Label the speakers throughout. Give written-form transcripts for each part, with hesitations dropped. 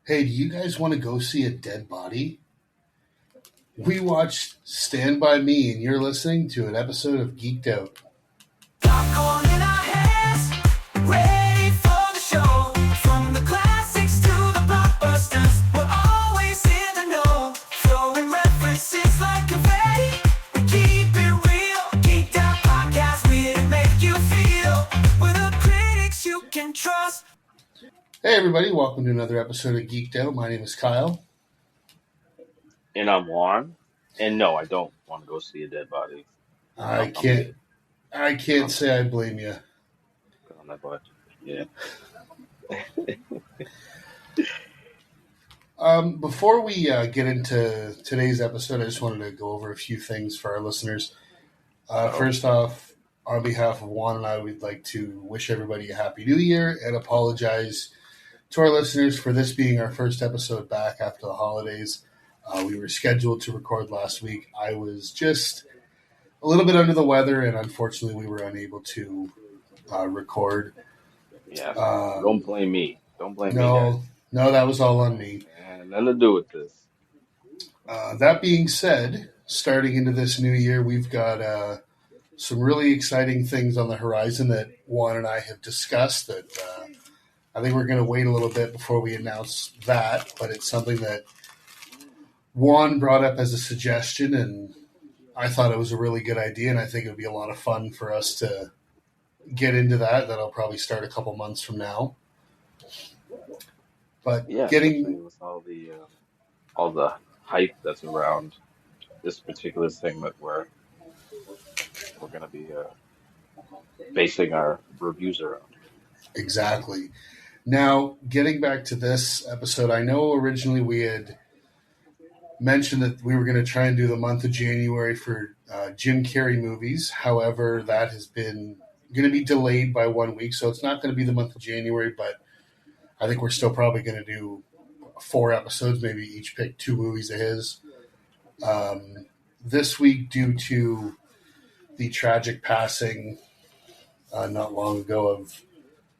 Speaker 1: Hey, do you guys want to go see a dead body? We watched Stand By Me, and you're listening to an episode of Geeked Out.
Speaker 2: Popcorn in our hands, ready for the show. From the classics to the blockbusters, we're always in the know. Throwing references like confetti, we keep it real. Geeked Out Podcast, we make you feel. We're the critics you can trust.
Speaker 1: Hey, everybody, welcome to another episode of Geeked Out. My name is Kyle.
Speaker 3: And I'm Juan. And no, I don't want to go see a dead body.
Speaker 1: I
Speaker 3: I'm
Speaker 1: can't
Speaker 3: good.
Speaker 1: I can't say I blame you.
Speaker 3: Good on that butt. Yeah.
Speaker 1: Before we get into today's episode, I just wanted to go over a few things for our listeners. First off, on behalf of Juan and I, we'd like to wish everybody a Happy New Year and apologize to our listeners for this being our first episode back after the holidays. We were scheduled to record last week. I was just a little bit under the weather, and unfortunately, we were unable to record.
Speaker 3: Yeah. Don't blame me. Don't blame me.
Speaker 1: No, that was all on me.
Speaker 3: And nothing to do with this.
Speaker 1: That being said, starting into this new year, we've got some really exciting things on the horizon that Juan and I have discussed that I think we're going to wait a little bit before we announce that, but it's something that Juan brought up as a suggestion, and I thought it was a really good idea, and I think it would be a lot of fun for us to get into that. That'll probably start a couple months from now. But
Speaker 3: Yeah, especially with all the hype that's around this particular thing that we're going to be basing our reviews around.
Speaker 1: Exactly. Now, getting back to this episode, I know originally we had mentioned that we were going to try and do the month of January for Jim Carrey movies. However, that has been going to be delayed by 1 week, so it's not going to be the month of January, but I think we're still probably going to do 4 episodes, maybe each pick 2 movies of his. This week, due to the tragic passing not long ago of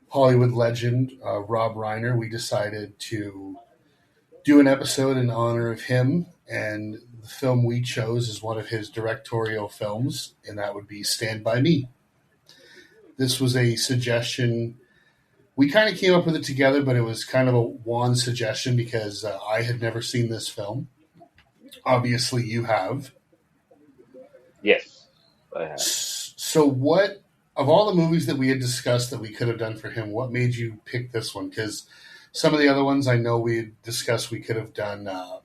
Speaker 1: Hollywood legend Rob Reiner, we decided to do an episode in honor of him, and the film we chose is one of his directorial films, and that would be Stand By Me. This was a suggestion. We kind of came up with it together, but it was kind of a Juan suggestion because I had never seen this film. Obviously, you have.
Speaker 3: Yes, I have.
Speaker 1: So what, of all the movies that we had discussed that we could have done for him, what made you pick this one? Because some of the other ones I know we had discussed we could have done. I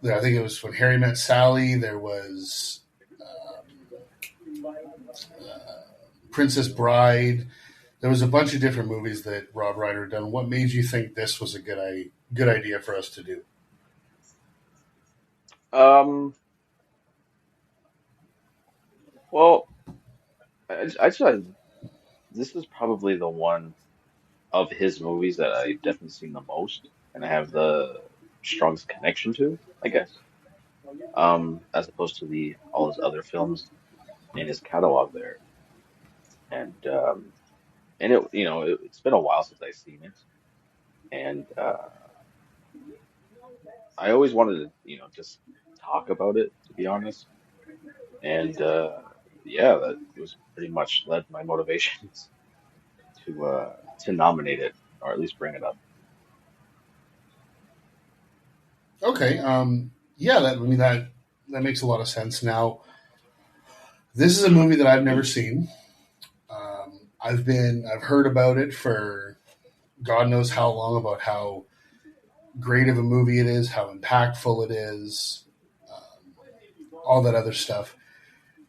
Speaker 1: think it was When Harry Met Sally. There was Princess Bride. There was a bunch of different movies that Rob Reiner had done. What made you think this was a good idea for us to do?
Speaker 3: Well, I just this is probably the one of his movies that I've definitely seen the most and I have the strongest connection to, I guess. As opposed to all his other films in his catalog there. And it's been a while since I've seen it. And I always wanted to, just talk about it, to be honest. And that was pretty much led my motivations to nominate it or at least bring it up.
Speaker 1: Okay. That makes a lot of sense. Now, this is a movie that I've never seen. I've heard about it for God knows how long, about how great of a movie it is, how impactful it is, all that other stuff.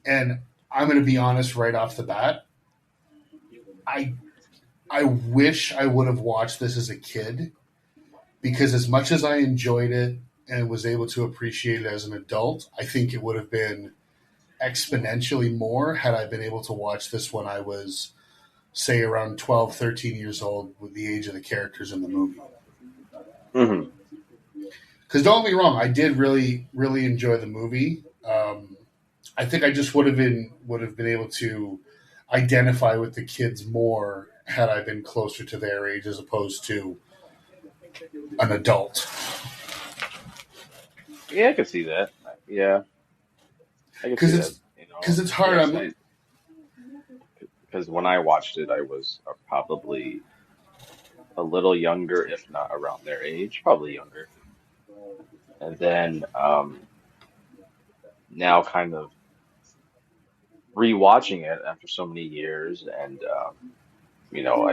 Speaker 1: And I'm going to be honest right off the bat. I wish I would have watched this as a kid, because as much as I enjoyed it and was able to appreciate it as an adult, I think it would have been exponentially more had I been able to watch this when I was, say, around 12, 13 years old, with the age of the characters in the movie.
Speaker 3: Mm-hmm.
Speaker 1: Because don't get me wrong, I did really, really enjoy the movie. I think I just would have been able to identify with the kids more had I been closer to their age, as opposed to an adult.
Speaker 3: Yeah, I could see that. Yeah, I could see
Speaker 1: Because
Speaker 3: that.
Speaker 1: it's hard.
Speaker 3: Yes, because when I watched it, I was probably a little younger, if not around their age, probably younger. And then now, kind of rewatching it after so many years, and you know,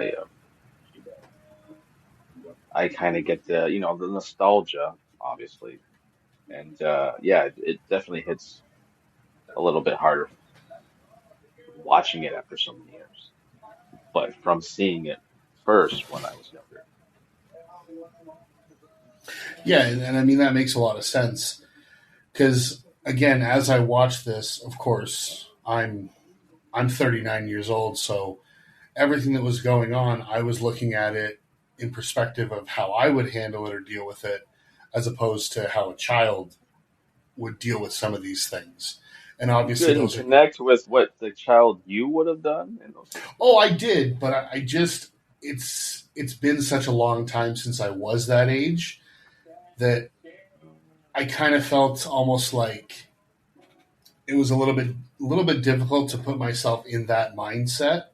Speaker 3: I kind of get the nostalgia, obviously, and yeah, it definitely hits a little bit harder watching it after so many years. But from seeing it first when I was younger.
Speaker 1: Yeah, and I mean that makes a lot of sense. Because again, as I watch this, of course, I'm 39 years old, so everything that was going on, I was looking at it in perspective of how I would handle it or deal with it, as opposed to how a child would deal with some of these things. And
Speaker 3: You
Speaker 1: obviously,
Speaker 3: couldn't
Speaker 1: those are.
Speaker 3: connect with what the child you would have done in those
Speaker 1: Oh,
Speaker 3: situations.
Speaker 1: I did, but I just it's been such a long time since I was that age that I kind of felt almost like it was a little bit difficult to put myself in that mindset.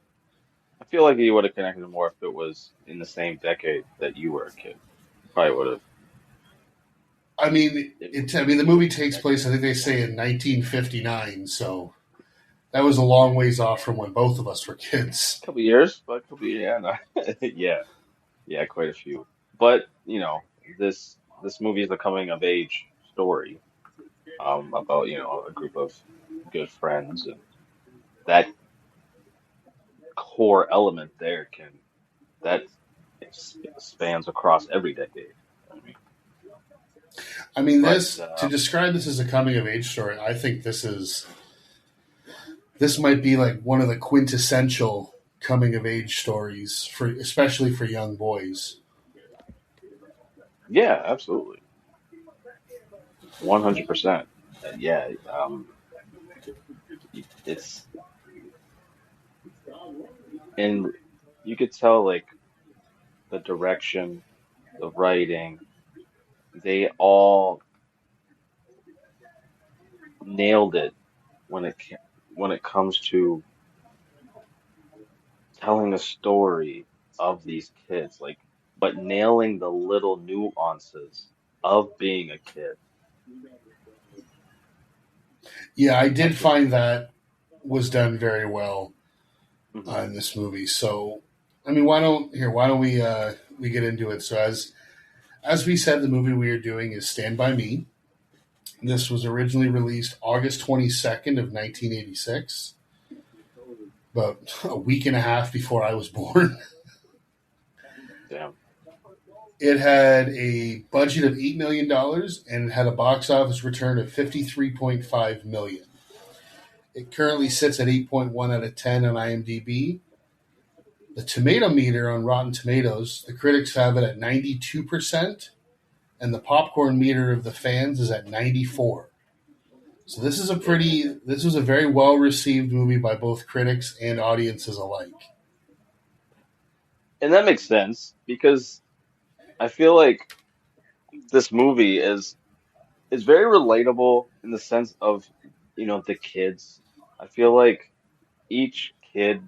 Speaker 3: I feel like you would have connected more if it was in the same decade that you were a kid. Probably would have.
Speaker 1: I mean,
Speaker 3: It,
Speaker 1: the movie takes place. I think they say in 1959, so that was a long ways off from when both of us were kids.
Speaker 3: couple years, but a couple yeah, no. Yeah, yeah, quite a few. But this movie is a coming of age story about a group of good friends, and that core element there can that spans across every decade. I mean,
Speaker 1: I mean,
Speaker 3: but
Speaker 1: this to describe this as a coming of age story, I think this might be like one of the quintessential coming of age stories for especially for young boys.
Speaker 3: yeah, absolutely, 100%. Yeah, it's and you could tell like the direction, the writing, they all nailed it when it comes to telling a story of these kids, like, but nailing the little nuances of being a kid.
Speaker 1: Yeah, I
Speaker 3: I
Speaker 1: did
Speaker 3: think,
Speaker 1: find that was done very well
Speaker 3: mhm.
Speaker 1: in this movie. So, I mean, why don't we get into it? So, as we said, the movie we are doing is Stand by Me. This was originally released August 22nd of 1986, about a week and a half before I was born.
Speaker 3: Damn.
Speaker 1: It had a budget of $8 million and it had a box office return of 53.5 million. It currently sits at 8.1 out of 10 on IMDb. The tomato meter on Rotten Tomatoes, the critics have it at 92%, and the popcorn meter of the fans is at 94. So this was a very well received movie by both critics and audiences alike.
Speaker 3: And that makes sense because I feel like this movie is very relatable in the sense of, the kids. I feel like each kid,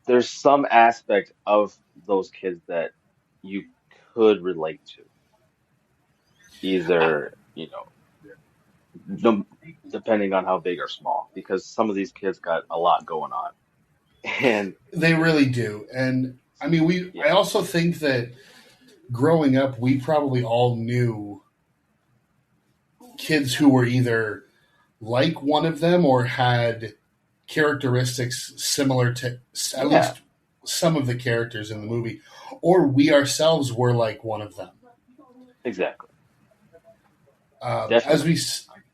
Speaker 3: there's some aspect of those kids that you could relate to, either, the, depending on how big or small, because some of these kids got a lot going on. And
Speaker 1: They really do. And I mean, I
Speaker 3: yeah,
Speaker 1: also think that growing up, we probably all knew kids who were either like one of them or had characteristics similar to at
Speaker 3: yeah,
Speaker 1: least some of the characters in the movie, or we ourselves were like one of them.
Speaker 3: exactly.
Speaker 1: Um, as
Speaker 3: Definitely.
Speaker 1: we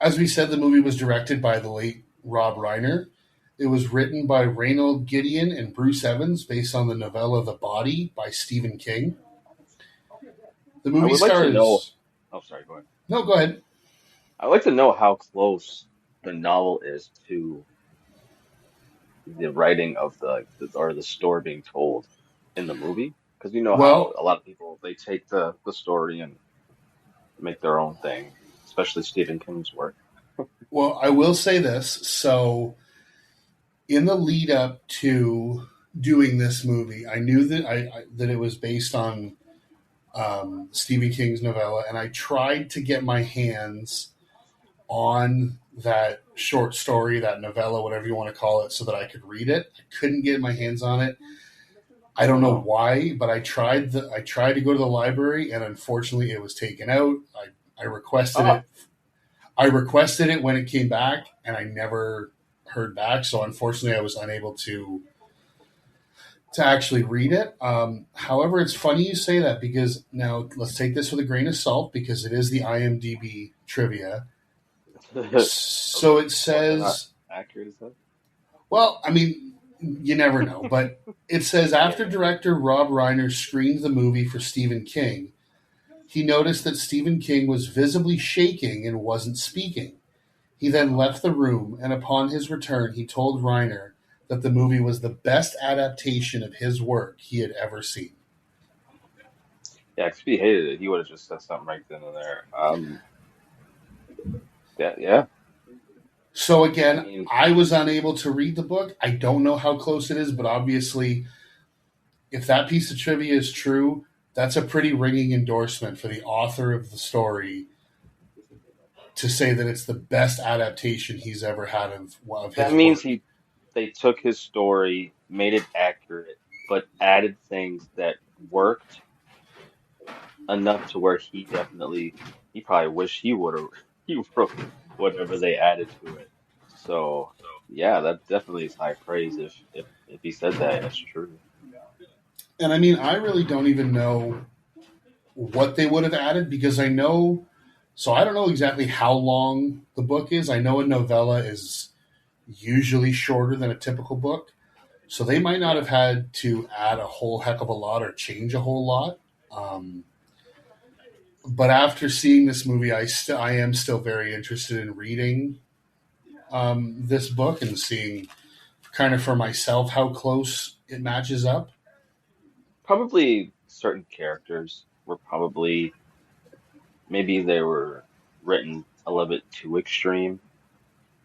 Speaker 1: as we said, the movie was directed by the late Rob Reiner. It was written by Reynold Gideon and Bruce Evans, based on the novella *The Body* by Stephen King. The
Speaker 3: I
Speaker 1: movie
Speaker 3: would like to know,
Speaker 1: stars.
Speaker 3: oh, sorry, go ahead.
Speaker 1: No, go ahead.
Speaker 3: I'd like to know how close the novel is to the writing of or the story being told in the movie, Because you know how
Speaker 1: Well,
Speaker 3: a lot of people they take the story and make their own thing, especially Stephen King's work.
Speaker 1: I will say this. So, in the lead up to doing this movie, I knew that that it was based on Stephen King's novella, and I tried to get my hands on that short story, that novella, whatever you want to call it, so that I could read it. I couldn't get my hands on it. I don't
Speaker 3: Oh
Speaker 1: know
Speaker 3: no.
Speaker 1: why, but I tried. I tried to go to the library, and unfortunately, it was taken out. I requested
Speaker 3: Oh,
Speaker 1: it. I requested it when it came back, and I never heard back. So unfortunately, I was unable to actually read it. However, it's funny you say that because now let's take this with a grain of salt because it is the IMDb trivia. So it
Speaker 3: was it not
Speaker 1: says,
Speaker 3: accurate as that?
Speaker 1: well, I mean, you never know, but it says
Speaker 3: Yeah,
Speaker 1: after
Speaker 3: yeah.
Speaker 1: director Rob Reiner screened the movie for Stephen King, he noticed that Stephen King was visibly shaking and wasn't speaking. He then left the room, and upon his return, he told Reiner that the movie was the best adaptation of his work he had ever seen.
Speaker 3: Yeah, 'cause if he hated it, he would have just said something right then and there. Yeah, yeah.
Speaker 1: So
Speaker 3: I
Speaker 1: again,
Speaker 3: mean,
Speaker 1: I was unable to read the book. I don't know how close it is, but obviously, if that piece of trivia is true, that's a pretty ringing endorsement for the author of the story to say that it's the best adaptation he's ever had of
Speaker 3: that
Speaker 1: his
Speaker 3: means
Speaker 1: work.
Speaker 3: they took his story, made it accurate, but added things that worked enough to where he probably wish he would have he wrote whatever they added to it. So yeah, that definitely is high praise if he said that and it's true.
Speaker 1: And I mean, I really don't even know what they would have added because I know, so I don't know exactly how long the book is. I know a novella is usually shorter than a typical book. So they might not
Speaker 3: Yeah.
Speaker 1: have had to add a whole heck of a lot or change a whole lot. Um, but after seeing this movie, I am still very interested in reading this book and seeing kind of for myself how close it matches up.
Speaker 3: Probably certain characters were probably maybe they were written a little bit too extreme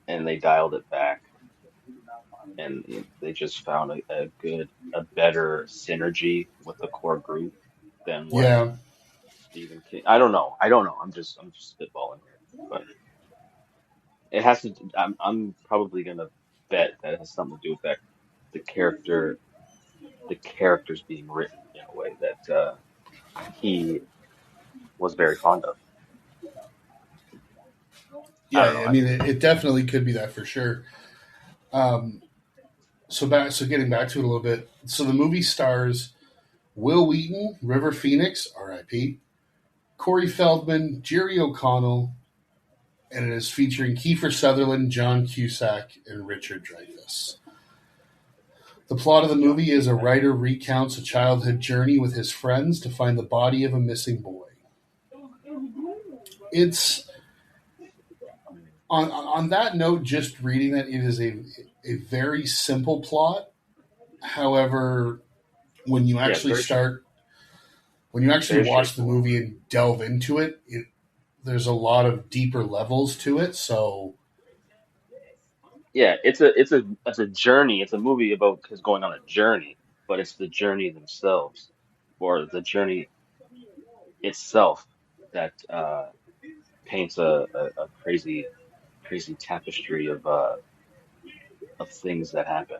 Speaker 3: and they dialed it back and they just found a better synergy with the core group than what
Speaker 1: Yeah,
Speaker 3: Stephen King. I don't know. I'm just spitballing here, but it has to. I'm probably gonna bet that it has something to do with that the character the characters being written in a way that he was very fond of. I don't
Speaker 1: yeah.
Speaker 3: know.
Speaker 1: I mean, it definitely could be that for sure. Um, so getting back to it a little bit. So the movie stars Will Wheaton, River Phoenix, R.I.P., Corey Feldman, Jerry O'Connell, and it is featuring Kiefer Sutherland, John Cusack, and Richard Dreyfuss. The plot of the movie is a writer recounts a childhood journey with his friends to find the body of a missing boy. It's on that note, just reading that it is a very simple plot. However, when you
Speaker 3: Yeah, it's
Speaker 1: actually
Speaker 3: very
Speaker 1: start when you actually
Speaker 3: very
Speaker 1: watch the
Speaker 3: straightforward.
Speaker 1: movie and delve into it, there's a lot of deeper levels to it. So
Speaker 3: Yeah, it's a journey. It's a movie about his going on a journey, but it's the journey themselves or the journey itself that paints a crazy tapestry of things that happen.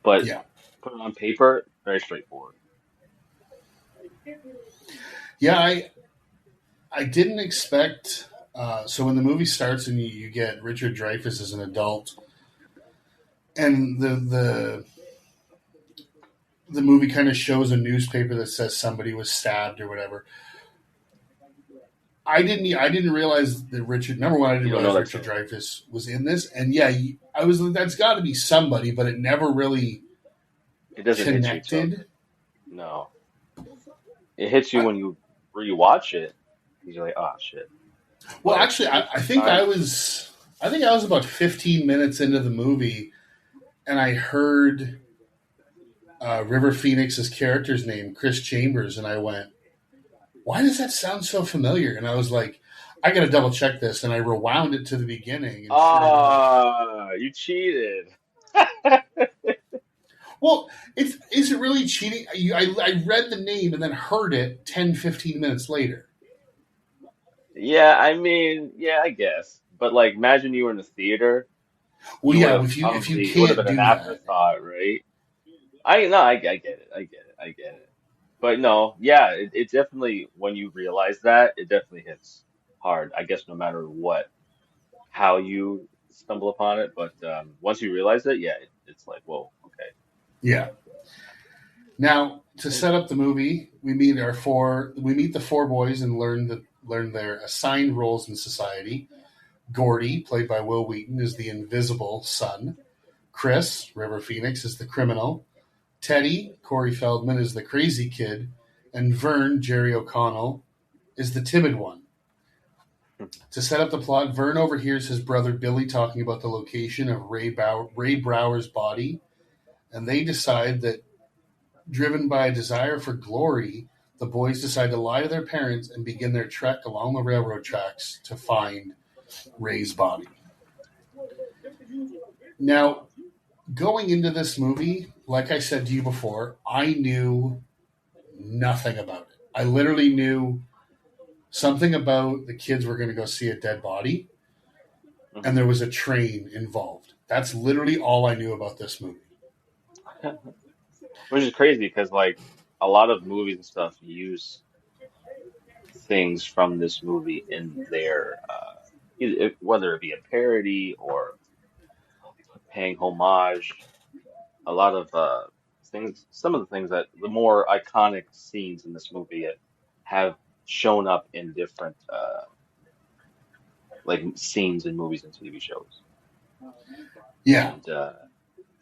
Speaker 3: But
Speaker 1: yeah,
Speaker 3: put it on paper, very straightforward.
Speaker 1: yeah, I didn't expect. So when the movie starts and you get Richard Dreyfuss as an adult, and the movie kind of shows a newspaper that says somebody was stabbed or whatever. I didn't realize that Richard. Number one, I
Speaker 3: You
Speaker 1: didn't
Speaker 3: don't know
Speaker 1: realize
Speaker 3: that's
Speaker 1: Richard
Speaker 3: a
Speaker 1: Dreyfuss was in this, and yeah, I was like, that's got to be somebody, but it never really
Speaker 3: it doesn't hit you till
Speaker 1: connected.
Speaker 3: no. It hits you
Speaker 1: I,
Speaker 3: when you rewatch it because you're like, oh shit.
Speaker 1: well,
Speaker 3: But
Speaker 1: actually,
Speaker 3: the
Speaker 1: I
Speaker 3: first
Speaker 1: think
Speaker 3: time,
Speaker 1: I think I was about 15 minutes into the movie, and I heard River Phoenix's character's name, Chris Chambers, and I went, why does that sound so familiar? And I was like, I got to double check this, and I rewound it to the beginning, and sure enough,
Speaker 3: Ah, you cheated.
Speaker 1: well, is it really cheating? I read the name and then heard it 10, 15 minutes later.
Speaker 3: Yeah, I mean, yeah, I guess. But like, imagine you were in the theater.
Speaker 1: Well,
Speaker 3: You would
Speaker 1: yeah,
Speaker 3: have
Speaker 1: if you
Speaker 3: probably it would have
Speaker 1: can't
Speaker 3: been an
Speaker 1: do that,
Speaker 3: afterthought, right? I no, I get it, I get it, I get it. But no, yeah, it definitely when you realize that, it definitely hits hard. I guess no matter what, how you stumble upon it, but once you realize it, yeah, it's like, whoa, okay.
Speaker 1: yeah. Now, to set up the movie, we meet the four boys and learn their assigned roles in society. Gordy, played by Will Wheaton, is the invisible son. Chris, River Phoenix, is the criminal. Teddy, Corey Feldman, is the crazy kid. And Vern, Jerry O'Connell, is the timid one. To set up the plot, Vern overhears his brother Billy talking about the location of Ray Brower's body, and they decide that, driven by a desire for glory, the boys decide to lie to their parents and begin their trek along the railroad tracks to find Ray's body. Now, going into this movie, like I said to you before, I knew nothing about it. I literally knew something about the kids were going to go see a dead body, and there was a train involved. That's literally all I knew about this movie.
Speaker 3: Which is crazy because like a lot of movies and stuff use things from this movie in their whether it be a parody or paying homage. A lot of things, some of the things that the more iconic scenes in this movie have shown up in different like scenes in movies and TV shows.
Speaker 1: Yeah,
Speaker 3: And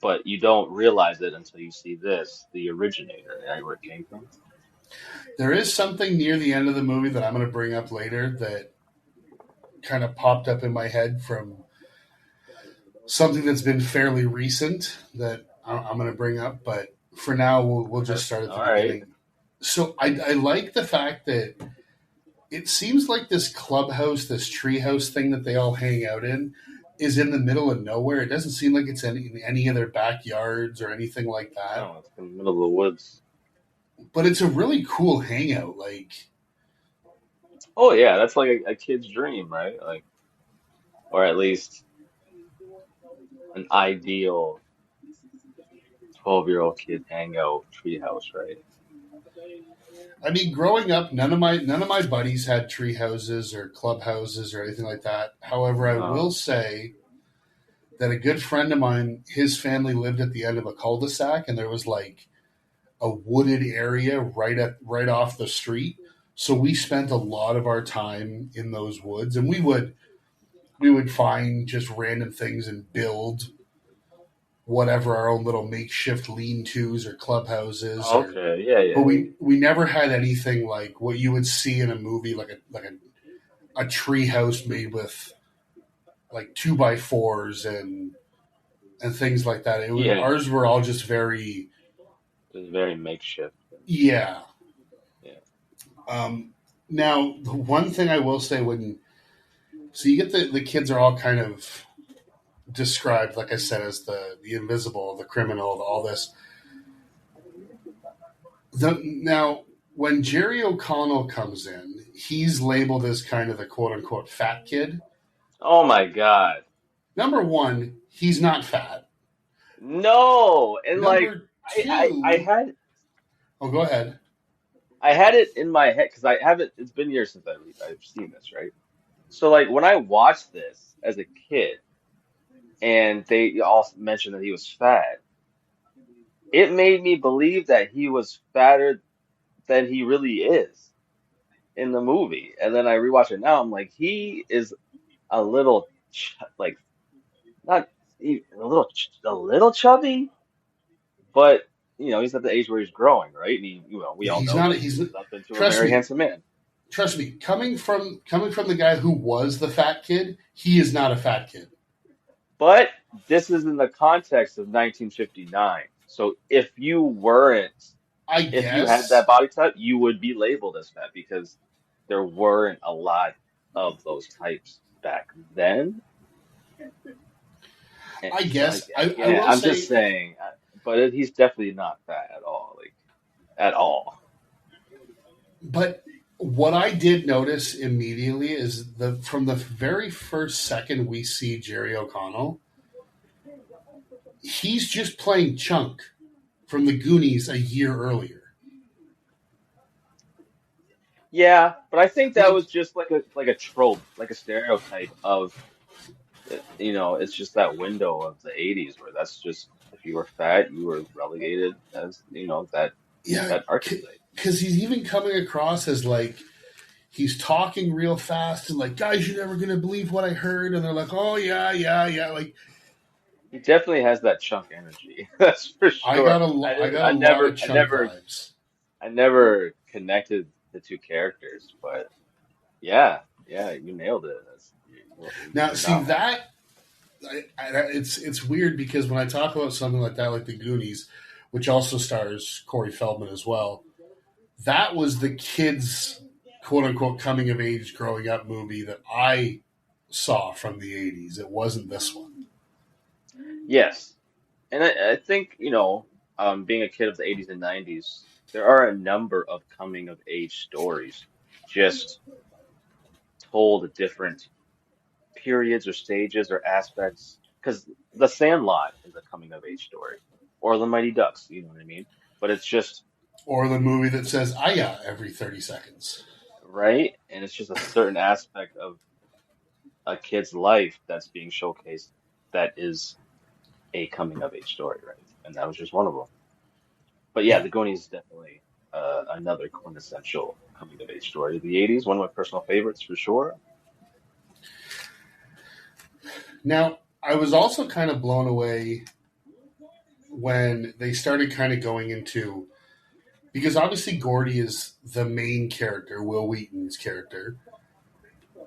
Speaker 3: but you don't realize it until you see this, the originator, right, where it came from.
Speaker 1: there is something near the end of the movie that I'm going to bring up later that kind of popped up in my head from something that's been fairly recent that I'm going to bring up. But for now, we'll just start at
Speaker 3: All
Speaker 1: the
Speaker 3: right.
Speaker 1: beginning. So I like the fact that it seems like this clubhouse, this treehouse thing that they all hang out in, is in the middle of nowhere. It doesn't seem like it's in any of their backyards or anything like that.
Speaker 3: No, it's in the middle of the woods.
Speaker 1: But it's a really cool hangout. Like,
Speaker 3: Oh yeah, that's like a kid's dream, right? Like, or at least an ideal 12-year-old kid hangout treehouse, right?
Speaker 1: I mean, growing up, none of my buddies had tree houses or clubhouses or anything like that. However, I will
Speaker 3: No.
Speaker 1: say that a good friend of mine, his family lived at the end of a cul-de-sac, and there was like a wooded area right off the street. So we spent a lot of our time in those woods, and we would find just random things and build whatever our own little makeshift lean-tos or clubhouses or
Speaker 3: Okay, yeah,
Speaker 1: but
Speaker 3: yeah.
Speaker 1: we never had anything like what you would see in a movie, like a tree house made with like 2x4s and things like that.
Speaker 3: Yeah,
Speaker 1: Ours were all just very,
Speaker 3: it's very makeshift.
Speaker 1: yeah.
Speaker 3: Yeah.
Speaker 1: Now the one thing I will say, so you get the kids are all kind of described, like I said, as the invisible, the criminal, all this. Now, when Jerry O'Connell comes in, he's labeled as kind of the quote unquote fat kid.
Speaker 3: Oh my God.
Speaker 1: Number one, he's not fat.
Speaker 3: No, and like
Speaker 1: Number
Speaker 3: I
Speaker 1: two,
Speaker 3: had
Speaker 1: go ahead.
Speaker 3: I had it in my head because I haven't. It's been years since I've seen this, right? So like when I watched this as a kid, and they all mentioned that he was fat, it made me believe that he was fatter than he really is in the movie. And then I rewatch it now, I'm like, he is a little like not a little chubby, but he's at the age where he's growing, right? And we all
Speaker 1: He's
Speaker 3: know
Speaker 1: not.
Speaker 3: that
Speaker 1: He's
Speaker 3: he's up into a
Speaker 1: trust
Speaker 3: very
Speaker 1: me.
Speaker 3: handsome man.
Speaker 1: Trust me. Coming from the guy who was the fat kid, he is not a fat kid.
Speaker 3: But this is in the context of 1959. So if you weren't,
Speaker 1: I
Speaker 3: if you had that
Speaker 1: guess,
Speaker 3: body type, you would be labeled as fat because there weren't a lot of those types back then. And
Speaker 1: I
Speaker 3: so
Speaker 1: guess I
Speaker 3: again,
Speaker 1: will
Speaker 3: I'm just
Speaker 1: say,
Speaker 3: saying, but he's definitely not fat at all, like at all.
Speaker 1: but what I did notice immediately is the from the very first second we see Jerry O'Connell, he's just playing Chunk from the Goonies a year earlier.
Speaker 3: Yeah, but I think that
Speaker 1: Like,
Speaker 3: was just like a trope, like a stereotype of it's just that window of the 80s where that's just if you were fat, you were relegated as,
Speaker 1: yeah,
Speaker 3: that archetype.
Speaker 1: because he's even coming across as like he's talking real fast and like, guys, you're never gonna believe what I heard, and they're like, oh yeah, yeah, yeah. Like,
Speaker 3: He definitely has that chunk energy. That's for sure.
Speaker 1: I got a lot of Chunk vibes.
Speaker 3: I never connected the two characters, but yeah, yeah, you nailed it.
Speaker 1: Now,
Speaker 3: You're
Speaker 1: see
Speaker 3: not wrong.
Speaker 1: that it's weird because when I talk about something like that, like the Goonies, which also stars Corey Feldman as well, that was the kids' quote unquote coming of age growing up movie that I saw from the '80s. It wasn't this one.
Speaker 3: Yes. And I think, being a kid of the 80s and 90s, there are a number of coming of age stories just told at different periods or stages or aspects. Because The Sandlot is a coming of age story, or The Mighty Ducks, you know what I mean? But it's just,
Speaker 1: Or the movie that says "Aya" every 30 seconds.
Speaker 3: right? And it's just a certain aspect of a kid's life that's being showcased that is a coming of age story, right? And that was just one of them. But yeah,
Speaker 1: Yeah.
Speaker 3: The Goonies is definitely another quintessential coming of age story. The 80s, one of my personal favorites for sure.
Speaker 1: Now, I was also kind of blown away when they started kind of going into because obviously Gordy is the main character, Will Wheaton's character.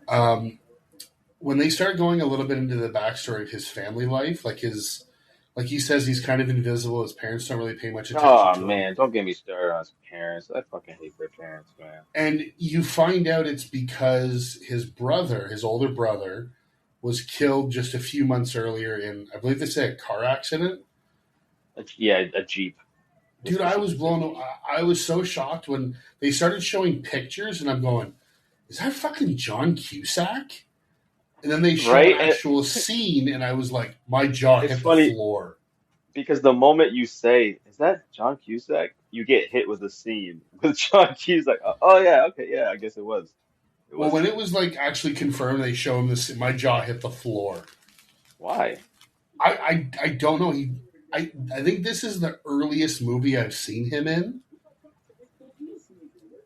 Speaker 1: Um, when they start going a little bit into the backstory of his family life, like he says, he's kind of invisible. His parents don't really pay much attention
Speaker 3: Oh
Speaker 1: to him,
Speaker 3: man, don't get me started on his parents. I fucking hate their parents, man.
Speaker 1: and you find out it's because his brother, his older brother, was killed just a few months earlier in, I believe they say, a car accident.
Speaker 3: Yeah, a Jeep was
Speaker 1: Dude, I was
Speaker 3: specifically a
Speaker 1: blown.
Speaker 3: Jeep.
Speaker 1: I was so shocked when they started showing pictures, and I'm going, "Is that fucking John Cusack?" And then they show an
Speaker 3: Right? And
Speaker 1: actual scene, and I was like, my jaw
Speaker 3: it's
Speaker 1: hit the
Speaker 3: funny
Speaker 1: floor.
Speaker 3: because the moment you say, "Is that John Cusack?" you get hit with a scene with John Cusack. Oh yeah, okay, yeah, I guess it was. It
Speaker 1: Well,
Speaker 3: was
Speaker 1: when it
Speaker 3: him.
Speaker 1: was like actually confirmed, they show him this. My jaw hit the floor.
Speaker 3: Why?
Speaker 1: I don't know. I think this is the earliest movie I've seen him in.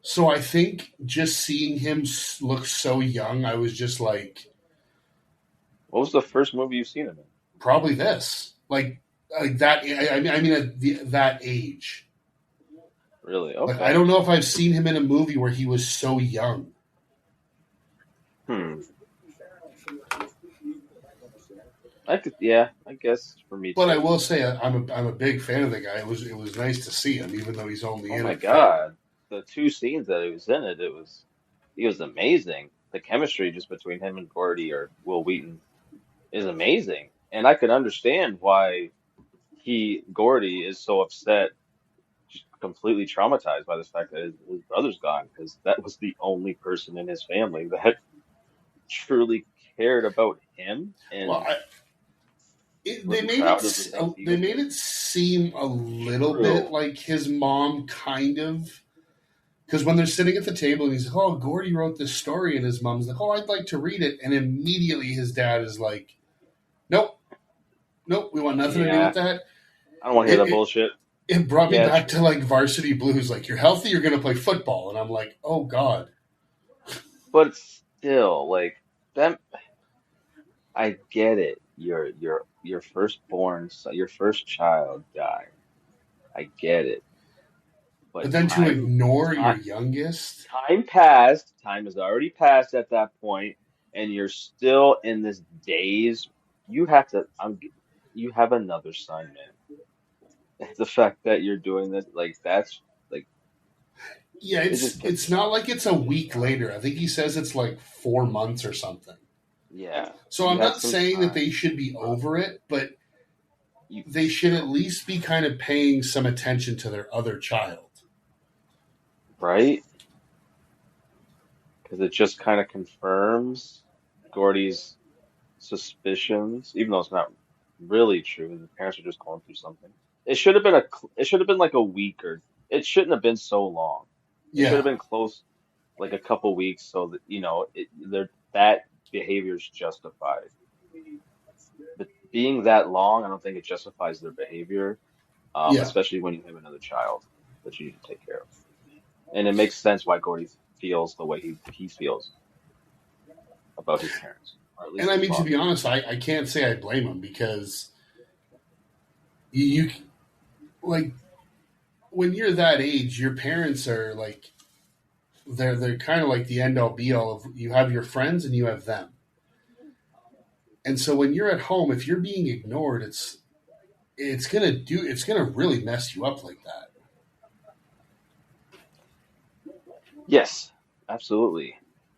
Speaker 1: So I think just seeing him look so young, I was just
Speaker 3: What was the first movie you've seen him in?
Speaker 1: probably this, like that. I mean, at that age.
Speaker 3: Really?
Speaker 1: Like I
Speaker 3: Okay.
Speaker 1: don't know if I've seen him in a movie where he was so young.
Speaker 3: Hmm. I could, yeah, I guess for me
Speaker 1: But I
Speaker 3: too.
Speaker 1: will say I'm a big fan of the guy. It was nice to see him, even though he's only
Speaker 3: Oh
Speaker 1: in
Speaker 3: my
Speaker 1: it for.
Speaker 3: God, the two scenes that he was in it, he was amazing. The chemistry just between him and Gordy or Will Wheaton is amazing, and I could understand why Gordy is so upset, just completely traumatized by the fact that his brother's gone, because that was the only person in his family that truly cared about him
Speaker 1: Well,
Speaker 3: and
Speaker 1: they
Speaker 3: was
Speaker 1: made it
Speaker 3: proud of the things he
Speaker 1: they
Speaker 3: was
Speaker 1: made
Speaker 3: doing.
Speaker 1: it seem a little bit
Speaker 3: True.
Speaker 1: like his mom, kind of. Because when they're sitting at the table and he's like, "Oh, Gordy wrote this story," and his mom's like, "Oh, I'd like to read it," and immediately his dad is like, "Nope, nope, we want nothing to do with
Speaker 3: Yeah,
Speaker 1: that."
Speaker 3: I don't want to hear
Speaker 1: It
Speaker 3: that
Speaker 1: it,
Speaker 3: bullshit.
Speaker 1: it brought me
Speaker 3: Yeah,
Speaker 1: back to
Speaker 3: true.
Speaker 1: like Varsity Blues. Like, you're healthy, you're gonna play football, and I'm like, "Oh God."
Speaker 3: But still, like that, I get it. Your firstborn, your first child died. I get it.
Speaker 1: But
Speaker 3: But
Speaker 1: then to ignore your youngest,
Speaker 3: time passed. Time has already passed at that point, and you're still in this daze. You have to. You have another son, man. the fact that you're doing this, like that's like
Speaker 1: Yeah,
Speaker 3: it just
Speaker 1: it's
Speaker 3: gets
Speaker 1: not like it's a week later. I think he says it's like 4 months or something.
Speaker 3: yeah.
Speaker 1: So
Speaker 3: You
Speaker 1: I'm
Speaker 3: had
Speaker 1: not
Speaker 3: some
Speaker 1: saying that
Speaker 3: time.
Speaker 1: they should be over it, but
Speaker 3: You
Speaker 1: they should at least be kind of paying some attention to their other child.
Speaker 3: right? Because it just kind of confirms Gordy's suspicions, even though it's not really true. The parents are just going through something. It should have been it should have been like a week or it shouldn't have been so long. It should have
Speaker 1: Yeah,
Speaker 3: been close, like a couple weeks, so that that behavior is justified. But being that long, I don't think it justifies their behavior,
Speaker 1: yeah,
Speaker 3: especially when you have another child that you need to take care of. And it makes sense why Gordy feels the way he feels about his parents, or at
Speaker 1: and
Speaker 3: least
Speaker 1: I
Speaker 3: his
Speaker 1: mean to
Speaker 3: father.
Speaker 1: be honest, I can't say I blame him because you like when you're that age, your parents are like they're kind of like the end all be all of you have your friends and you have them. And so when you're at home, if you're being ignored, it's gonna really mess you up like that.
Speaker 3: Yes, absolutely.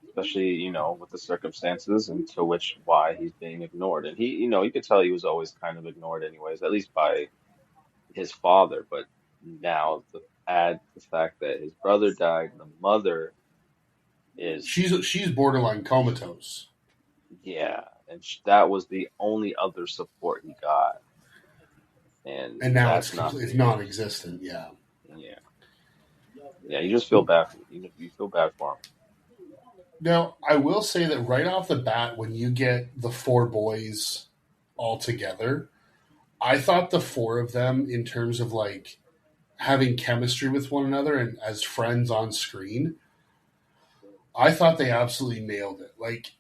Speaker 3: Especially, with the circumstances and to which why he's being ignored. And you could tell he was always kind of ignored anyways, at least by his father. But now add the fact that his brother died, and the mother is,
Speaker 1: She's borderline comatose,
Speaker 3: yeah, and that was the only other support he got. And
Speaker 1: and now
Speaker 3: that's not
Speaker 1: it's
Speaker 3: fair.
Speaker 1: non-existent. Yeah.
Speaker 3: Yeah. Yeah, you just feel bad you feel bad for him.
Speaker 1: Now I will say that right off the bat, when you get the four boys all together, I thought the four of them, in terms of like having chemistry with one another and as friends on screen, I thought they absolutely nailed it. Like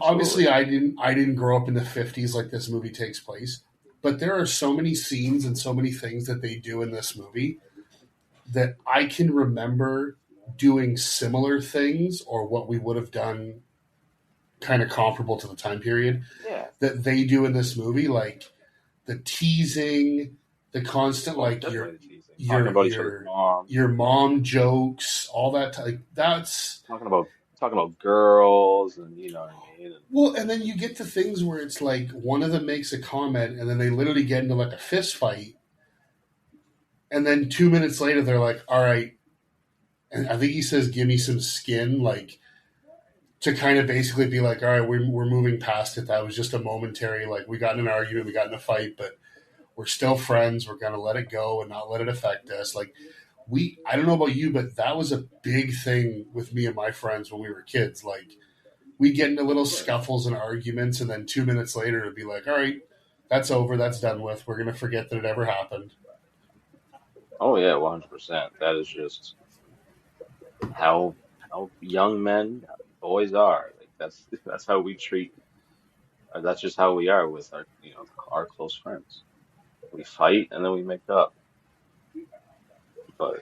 Speaker 1: obviously
Speaker 3: Absolutely.
Speaker 1: I didn't grow up in the 50s like this movie takes place, but there are so many scenes and so many things that they do in this movie that I can remember doing similar things or what we would have done kind of comparable to the time period
Speaker 3: Yeah.
Speaker 1: that they do in this movie, like the teasing, the constant
Speaker 3: Oh,
Speaker 1: like
Speaker 3: definitely the teasing. Talking
Speaker 1: your
Speaker 3: about each other's
Speaker 1: your
Speaker 3: moms.
Speaker 1: your mom jokes, all that. Like that's
Speaker 3: Talking about girls, and you know what I mean. And
Speaker 1: well, and then you get to things where it's like one of them makes a comment, and then they literally get into like a fist fight, and then 2 minutes later they're like, "All right," and I think he says, "Give me some skin," like to kind of basically be like, "All right, we're moving past it. That was just a momentary. Like we got in an argument, we got in a fight, but we're still friends. We're gonna let it go and not let it affect us." Like I don't know about you, but that was a big thing with me and my friends when we were kids. Like we get into little
Speaker 3: right.
Speaker 1: scuffles and arguments, and then 2 minutes later it'd be like, all right, that's over, that's done with. We're gonna forget that it ever happened.
Speaker 3: Oh yeah, 100%. That is just how young men, boys are. Like that's how we treat. That's just how we are with our close friends. We fight and then we make up. But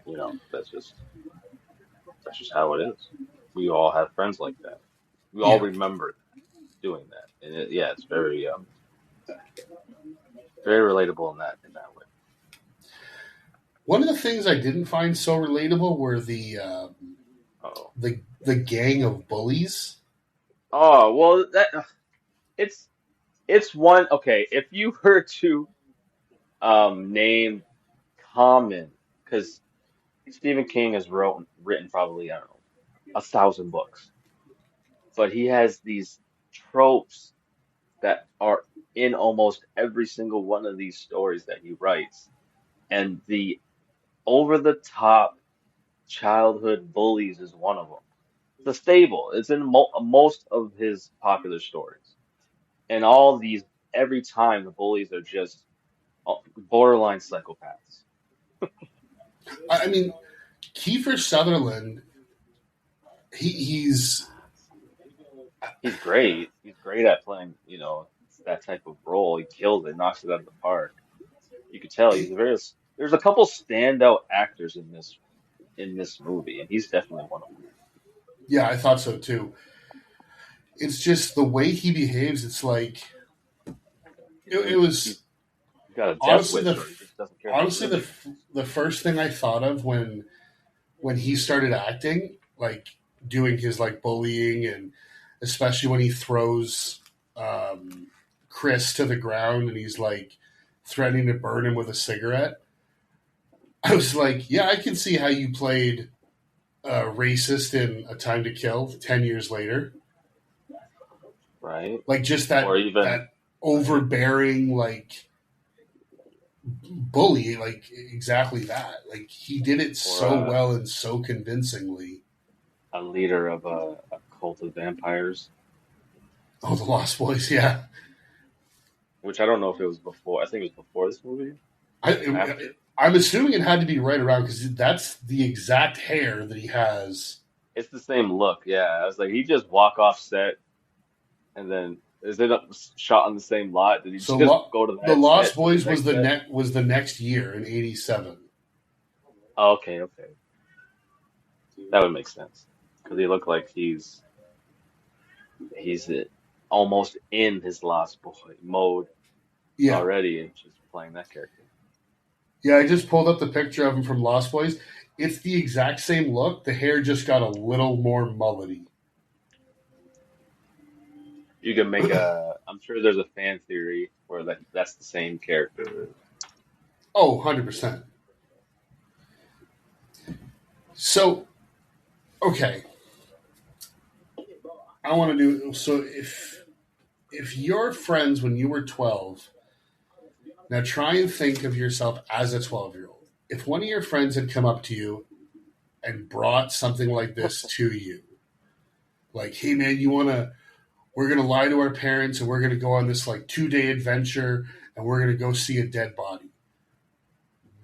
Speaker 3: that's just how it is. We all have friends like that. We all
Speaker 1: Yeah.
Speaker 3: remember doing that, and yeah, it's very relatable in that way.
Speaker 1: One of the things I didn't find so relatable were
Speaker 3: Oh,
Speaker 1: the gang of bullies.
Speaker 3: oh well, it's it's one. Okay, if you were to name common, because Stephen King has written probably, I don't know, 1,000 books, but he has these tropes that are in almost every single one of these stories that he writes, and the over the top childhood bullies is one of them. The stable. It's in most of his popular stories. And all these, every time the bullies are just borderline psychopaths.
Speaker 1: I mean, Kiefer Sutherland, he's
Speaker 3: He's great. He's great at playing, that type of role. He kills it, knocks it out of the park. You could tell there's a couple standout actors in this movie, and he's definitely one of them.
Speaker 1: yeah, I thought so too. It's just the way he behaves. It's like
Speaker 3: He's
Speaker 1: it
Speaker 3: he's
Speaker 1: was
Speaker 3: got a death
Speaker 1: honestly
Speaker 3: wish, right? doesn't care about
Speaker 1: honestly,
Speaker 3: religion.
Speaker 1: the first thing I thought of when he started acting, like doing his like bullying, and especially when he throws Chris to the ground and he's like threatening to burn him with a cigarette. I was like, yeah, I can see how you played racist in A Time to Kill 10 years later.
Speaker 3: Right?
Speaker 1: Like just
Speaker 3: Or even
Speaker 1: that overbearing like bully, like exactly that. Like he did it
Speaker 3: or
Speaker 1: so well and so convincingly.
Speaker 3: a leader of a cult of vampires,
Speaker 1: Oh, the Lost Boys, yeah.
Speaker 3: which I don't know if it was before. I think it was before this movie. After.
Speaker 1: I'm assuming it had to be right around because that's the exact hair that he has.
Speaker 3: It's the same look. Yeah, I was like, he just walk off set, and then is it shot on the same lot? Did he
Speaker 1: So
Speaker 3: just go to
Speaker 1: the
Speaker 3: that
Speaker 1: Lost
Speaker 3: set
Speaker 1: Boys
Speaker 3: next
Speaker 1: was the
Speaker 3: set?
Speaker 1: was the next year in '87.
Speaker 3: Oh, okay, okay, that would make sense because he looked like he's almost in his Lost Boy mode
Speaker 1: Yeah,
Speaker 3: already, and just playing that character.
Speaker 1: yeah. I just pulled up the picture of him from Lost Boys. It's the exact same look. The hair just got a little more mullety.
Speaker 3: You can make a. I'm sure there's a fan theory where that's the same character.
Speaker 1: Oh, 100%. So, okay. I want to do so if your friends when you were 12, now try and think of yourself as a 12-year-old. If one of your friends had come up to you and brought something like this to you, like, hey man, we're going to lie to our parents and we're going to go on this like 2-day adventure and we're going to go see a dead body.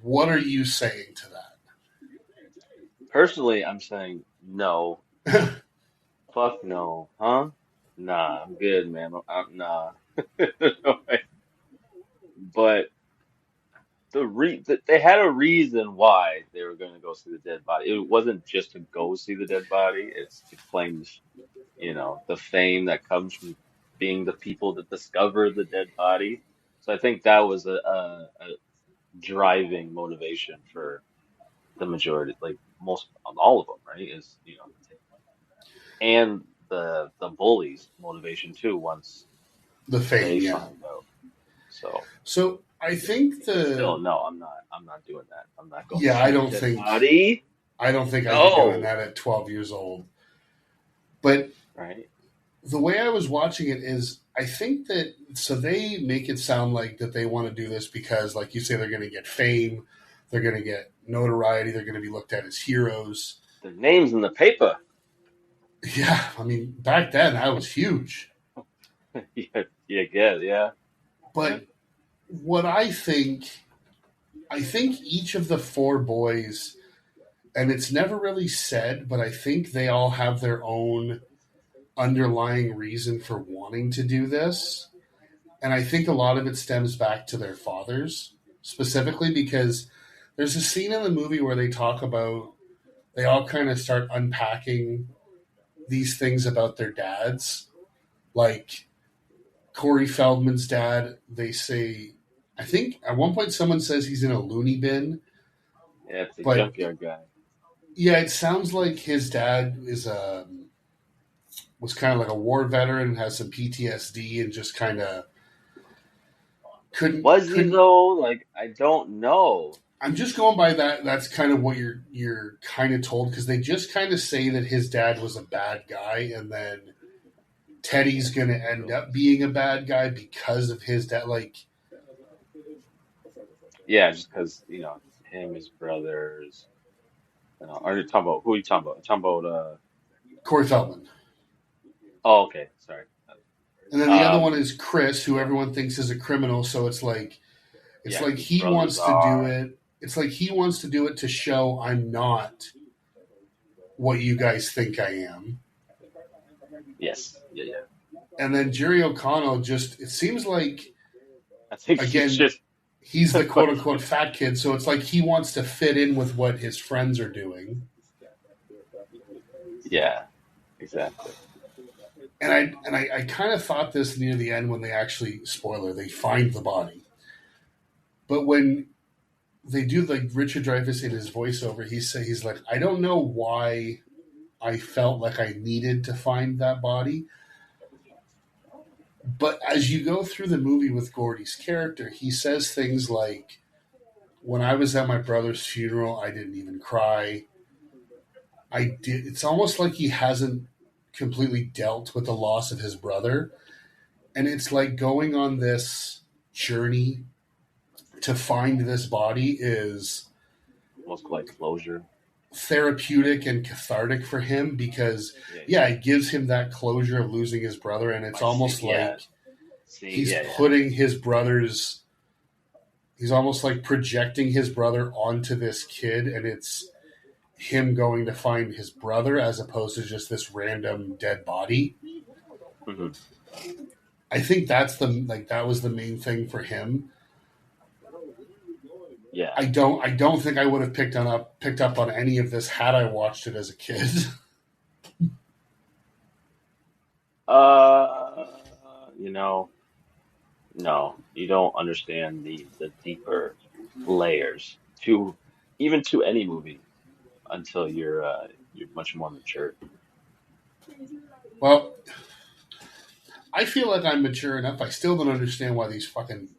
Speaker 1: What are you saying to
Speaker 3: Personally, I'm saying no.
Speaker 1: that?
Speaker 3: Fuck no, huh? Nah, I'm good, man. Nah. But they had a reason why they were going to go see the dead body. It wasn't just to go see the dead body. It's to claim, the fame that comes from being the people that discover the dead body. So I think that was a driving motivation for the majority, like most, all of them, right? And the bullies' motivation too. Once
Speaker 1: The
Speaker 3: they
Speaker 1: fame, yeah.
Speaker 3: find out, so.
Speaker 1: So I think
Speaker 3: But still, no, I'm not doing that. I'm not going to
Speaker 1: yeah, I
Speaker 3: see a
Speaker 1: don't
Speaker 3: dead
Speaker 1: think
Speaker 3: body.
Speaker 1: I don't think I'd be doing
Speaker 3: No,
Speaker 1: that at 12 years old. But
Speaker 3: right?
Speaker 1: the way I was watching it is, I think that so they make it sound like that they want to do this because, like you say, they're going to get fame, they're going to get notoriety, they're going to be looked at as heroes.
Speaker 3: The names in the paper.
Speaker 1: Yeah, I mean, back then that was huge.
Speaker 3: Yeah, yeah, yeah.
Speaker 1: But what I think each of the four boys, and it's never really said, but I think they all have their own underlying reason for wanting to do this. And I think a lot of it stems back to their fathers, specifically because there's a scene in the movie where they talk about, they all kind of start unpacking these things about their dads. Like Corey Feldman's dad, they say, I think at one point someone says he's in a loony bin,
Speaker 3: Yeah, it's a
Speaker 1: but
Speaker 3: junkyard guy.
Speaker 1: yeah, it sounds like his dad was kind of like a war veteran and has some PTSD and just kind of couldn't
Speaker 3: Was he
Speaker 1: couldn't.
Speaker 3: though? Like, I don't know.
Speaker 1: I'm just going by that. That's kind of what you're kind of told because they just kind of say that his dad was a bad guy, and then Teddy's going to end up being a bad guy because of his dad. Like
Speaker 3: Yeah, just because, him, his brothers. Are you talking about, who are you talking about? Talking about,
Speaker 1: Corey Feldman,
Speaker 3: oh, okay, sorry.
Speaker 1: and then the other one
Speaker 3: Um,
Speaker 1: is Chris, who everyone thinks is a criminal. So it's
Speaker 3: yeah,
Speaker 1: like
Speaker 3: because his
Speaker 1: he
Speaker 3: brothers
Speaker 1: wants to do
Speaker 3: are,
Speaker 1: it. It's like he wants to do it to show I'm not what you guys think I am.
Speaker 3: yes, yeah, yeah.
Speaker 1: And then Jerry O'Connell just, it seems like,
Speaker 3: I think he's
Speaker 1: again,
Speaker 3: just,
Speaker 1: he's the quote unquote fat kid. So it's like he wants to fit in with what his friends are doing.
Speaker 3: yeah, exactly.
Speaker 1: And I kind of thought this near the end when they actually, spoiler, they find the body. But when they do like Richard Dreyfuss in his voiceover. He's like, I don't know why I felt like I needed to find that body, but as you go through the movie with Gordy's character, he says things like, "When I was at my brother's funeral, I didn't even cry. I did." It's almost like he hasn't completely dealt with the loss of his brother, and it's like going on this journey to find this body is
Speaker 3: Almost like closure.
Speaker 1: therapeutic and cathartic for him because it gives him that closure of losing his brother, and it's almost like he's putting his brother's he's almost like projecting his brother onto this kid, and it's him going to find his brother as opposed to just this random dead body.
Speaker 3: Mm-hmm.
Speaker 1: I think that was the main thing for him.
Speaker 3: Yeah.
Speaker 1: I don't think I would have picked up on any of this had I watched it as a kid.
Speaker 3: No, you don't understand the deeper layers to any movie until you're much more mature.
Speaker 1: Well, I feel like I'm mature enough. I still don't understand why these fucking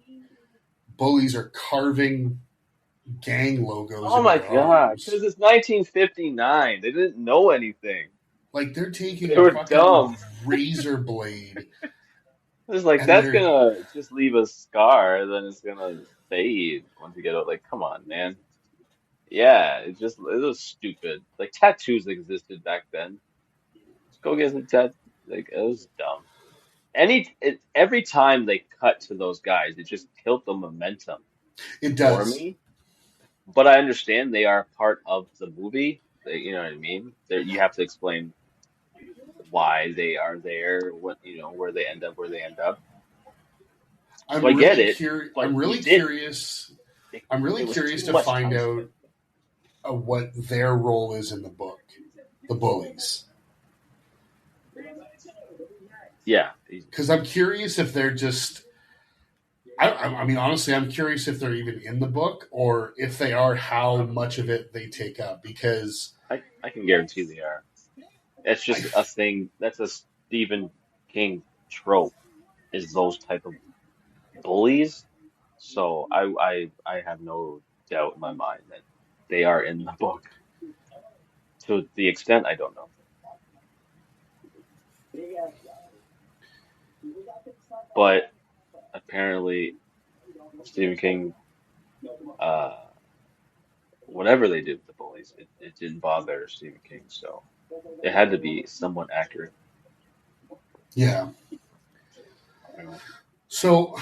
Speaker 1: bullies are carving gang logos.
Speaker 3: Oh my god! Because it's 1959. They didn't know anything.
Speaker 1: Like they're taking
Speaker 3: They
Speaker 1: a
Speaker 3: were
Speaker 1: fucking
Speaker 3: dumb.
Speaker 1: razor blade.
Speaker 3: It's like
Speaker 1: And
Speaker 3: that's
Speaker 1: they're-
Speaker 3: gonna just leave a scar, then it's gonna fade once you get out. Like, come on, man. Yeah, it was stupid. Like tattoos existed back then. Just go get some tat. Like it was dumb. Every time they cut to those guys, it just killed the momentum
Speaker 1: It
Speaker 3: for
Speaker 1: does.
Speaker 3: me. But I understand they are part of the movie. You know what I mean? You have to explain why they are there, where they end up,
Speaker 1: I'm
Speaker 3: So I get
Speaker 1: really
Speaker 3: it, but
Speaker 1: I'm really
Speaker 3: he did-
Speaker 1: curious. I'm really
Speaker 3: It was
Speaker 1: curious
Speaker 3: too
Speaker 1: to
Speaker 3: much
Speaker 1: find
Speaker 3: time
Speaker 1: out what their role is in the book, the bullies.
Speaker 3: Yeah,
Speaker 1: Because I'm curious if they're just. I mean, honestly, I'm curious if they're even in the book, or if they are, how much of it they take up. Because
Speaker 3: I can guarantee they are. It's just a thing. That's a Stephen King trope. Is those type of bullies. So I have no doubt in my mind that they are in the book. To the extent I don't know. But apparently Stephen King, uh, whatever they did with the bullies, it didn't bother Stephen King, so it had to be somewhat accurate.
Speaker 1: yeah. So,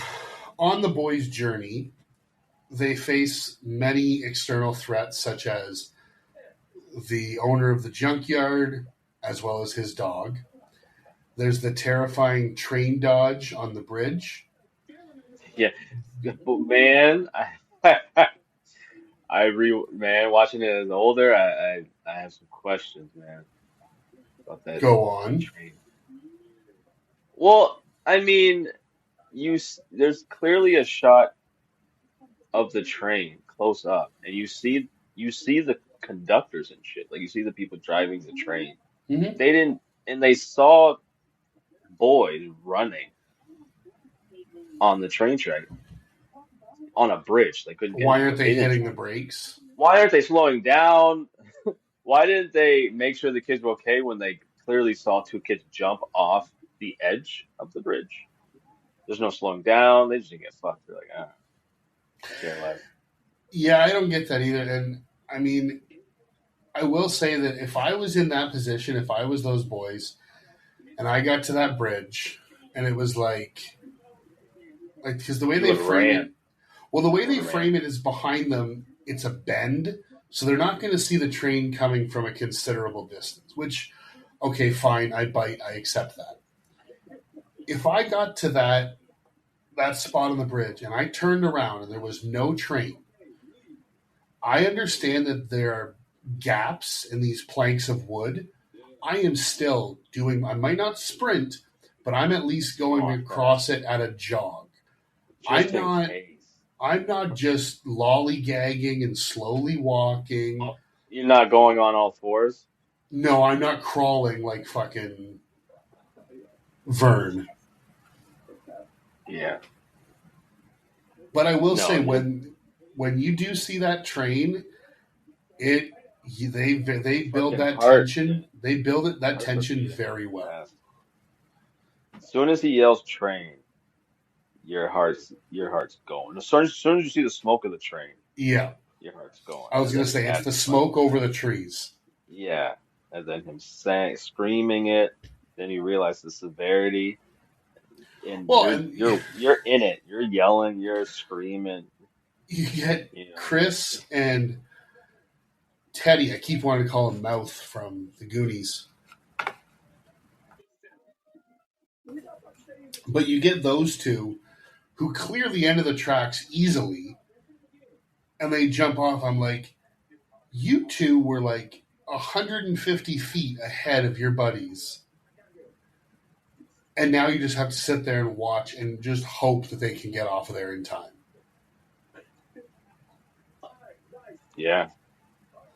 Speaker 1: on the boys' journey, they face many external threats, such as the owner of the junkyard, as well as his dog. There's the terrifying train dodge on the bridge.
Speaker 3: Yeah, but man, man, watching it as older, I have some questions, man, about that
Speaker 1: Go on.
Speaker 3: train. Well, I mean, there's clearly a shot of the train close up, and you see the conductors and shit. Like you see the people driving the train.
Speaker 1: Mhm.
Speaker 3: They didn't, and they saw boys running on the train track on a bridge. They couldn't get.
Speaker 1: Why aren't they
Speaker 3: didn't-
Speaker 1: hitting the brakes?
Speaker 3: Why aren't they slowing down? Why didn't they make sure the kids were okay when they clearly saw two kids jump off the edge of the bridge? There's no slowing down. They just didn't get fucked. They're like, care less.
Speaker 1: Yeah, I don't get that either. And I mean, I will say that if I was in that position, if I was those boys, and I got to that bridge, and it was like because the way
Speaker 3: You
Speaker 1: they
Speaker 3: would've
Speaker 1: frame
Speaker 3: ran.
Speaker 1: it, well, the way they
Speaker 3: Would've
Speaker 1: frame it is behind them. It's a bend, so they're not going to see the train coming from a considerable distance. Which, okay, fine, I accept that. If I got to that spot on the bridge and I turned around and there was no train, I understand that there are gaps in these planks of wood. I am still doing. I might not sprint, but I'm at least going to cross it at a jog.
Speaker 3: Just
Speaker 1: I'm
Speaker 3: in
Speaker 1: not-
Speaker 3: case.
Speaker 1: I'm not just lollygagging and slowly walking.
Speaker 3: You're not going on all fours.
Speaker 1: No, I'm not crawling like fucking Vern.
Speaker 3: Yeah.
Speaker 1: But I will
Speaker 3: No,
Speaker 1: say
Speaker 3: you're
Speaker 1: when you do see that train, it they build
Speaker 3: fucking
Speaker 1: that
Speaker 3: heart.
Speaker 1: tension. They build it that
Speaker 3: Heart
Speaker 1: tension
Speaker 3: beating
Speaker 1: very well.
Speaker 3: fast. As soon as he yells train, your heart's going. As soon as you see the smoke of the train,
Speaker 1: Yeah,
Speaker 3: your heart's going.
Speaker 1: I was
Speaker 3: And
Speaker 1: gonna
Speaker 3: then
Speaker 1: say it's the
Speaker 3: that's like,
Speaker 1: smoke over the trees.
Speaker 3: yeah. And then him screaming it. Then you realize the severity, and
Speaker 1: Well,
Speaker 3: you're
Speaker 1: and
Speaker 3: you're you're in it. You're yelling. You're screaming.
Speaker 1: you get
Speaker 3: You know.
Speaker 1: Chris and Teddy. I keep wanting to call him Mouth from the Goonies, but you get those two who clear the end of the tracks easily, and they jump off. I'm like, you two were like 150 feet ahead of your buddies. And now you just have to sit there and watch and just hope that they can get off of there in time.
Speaker 3: Yeah.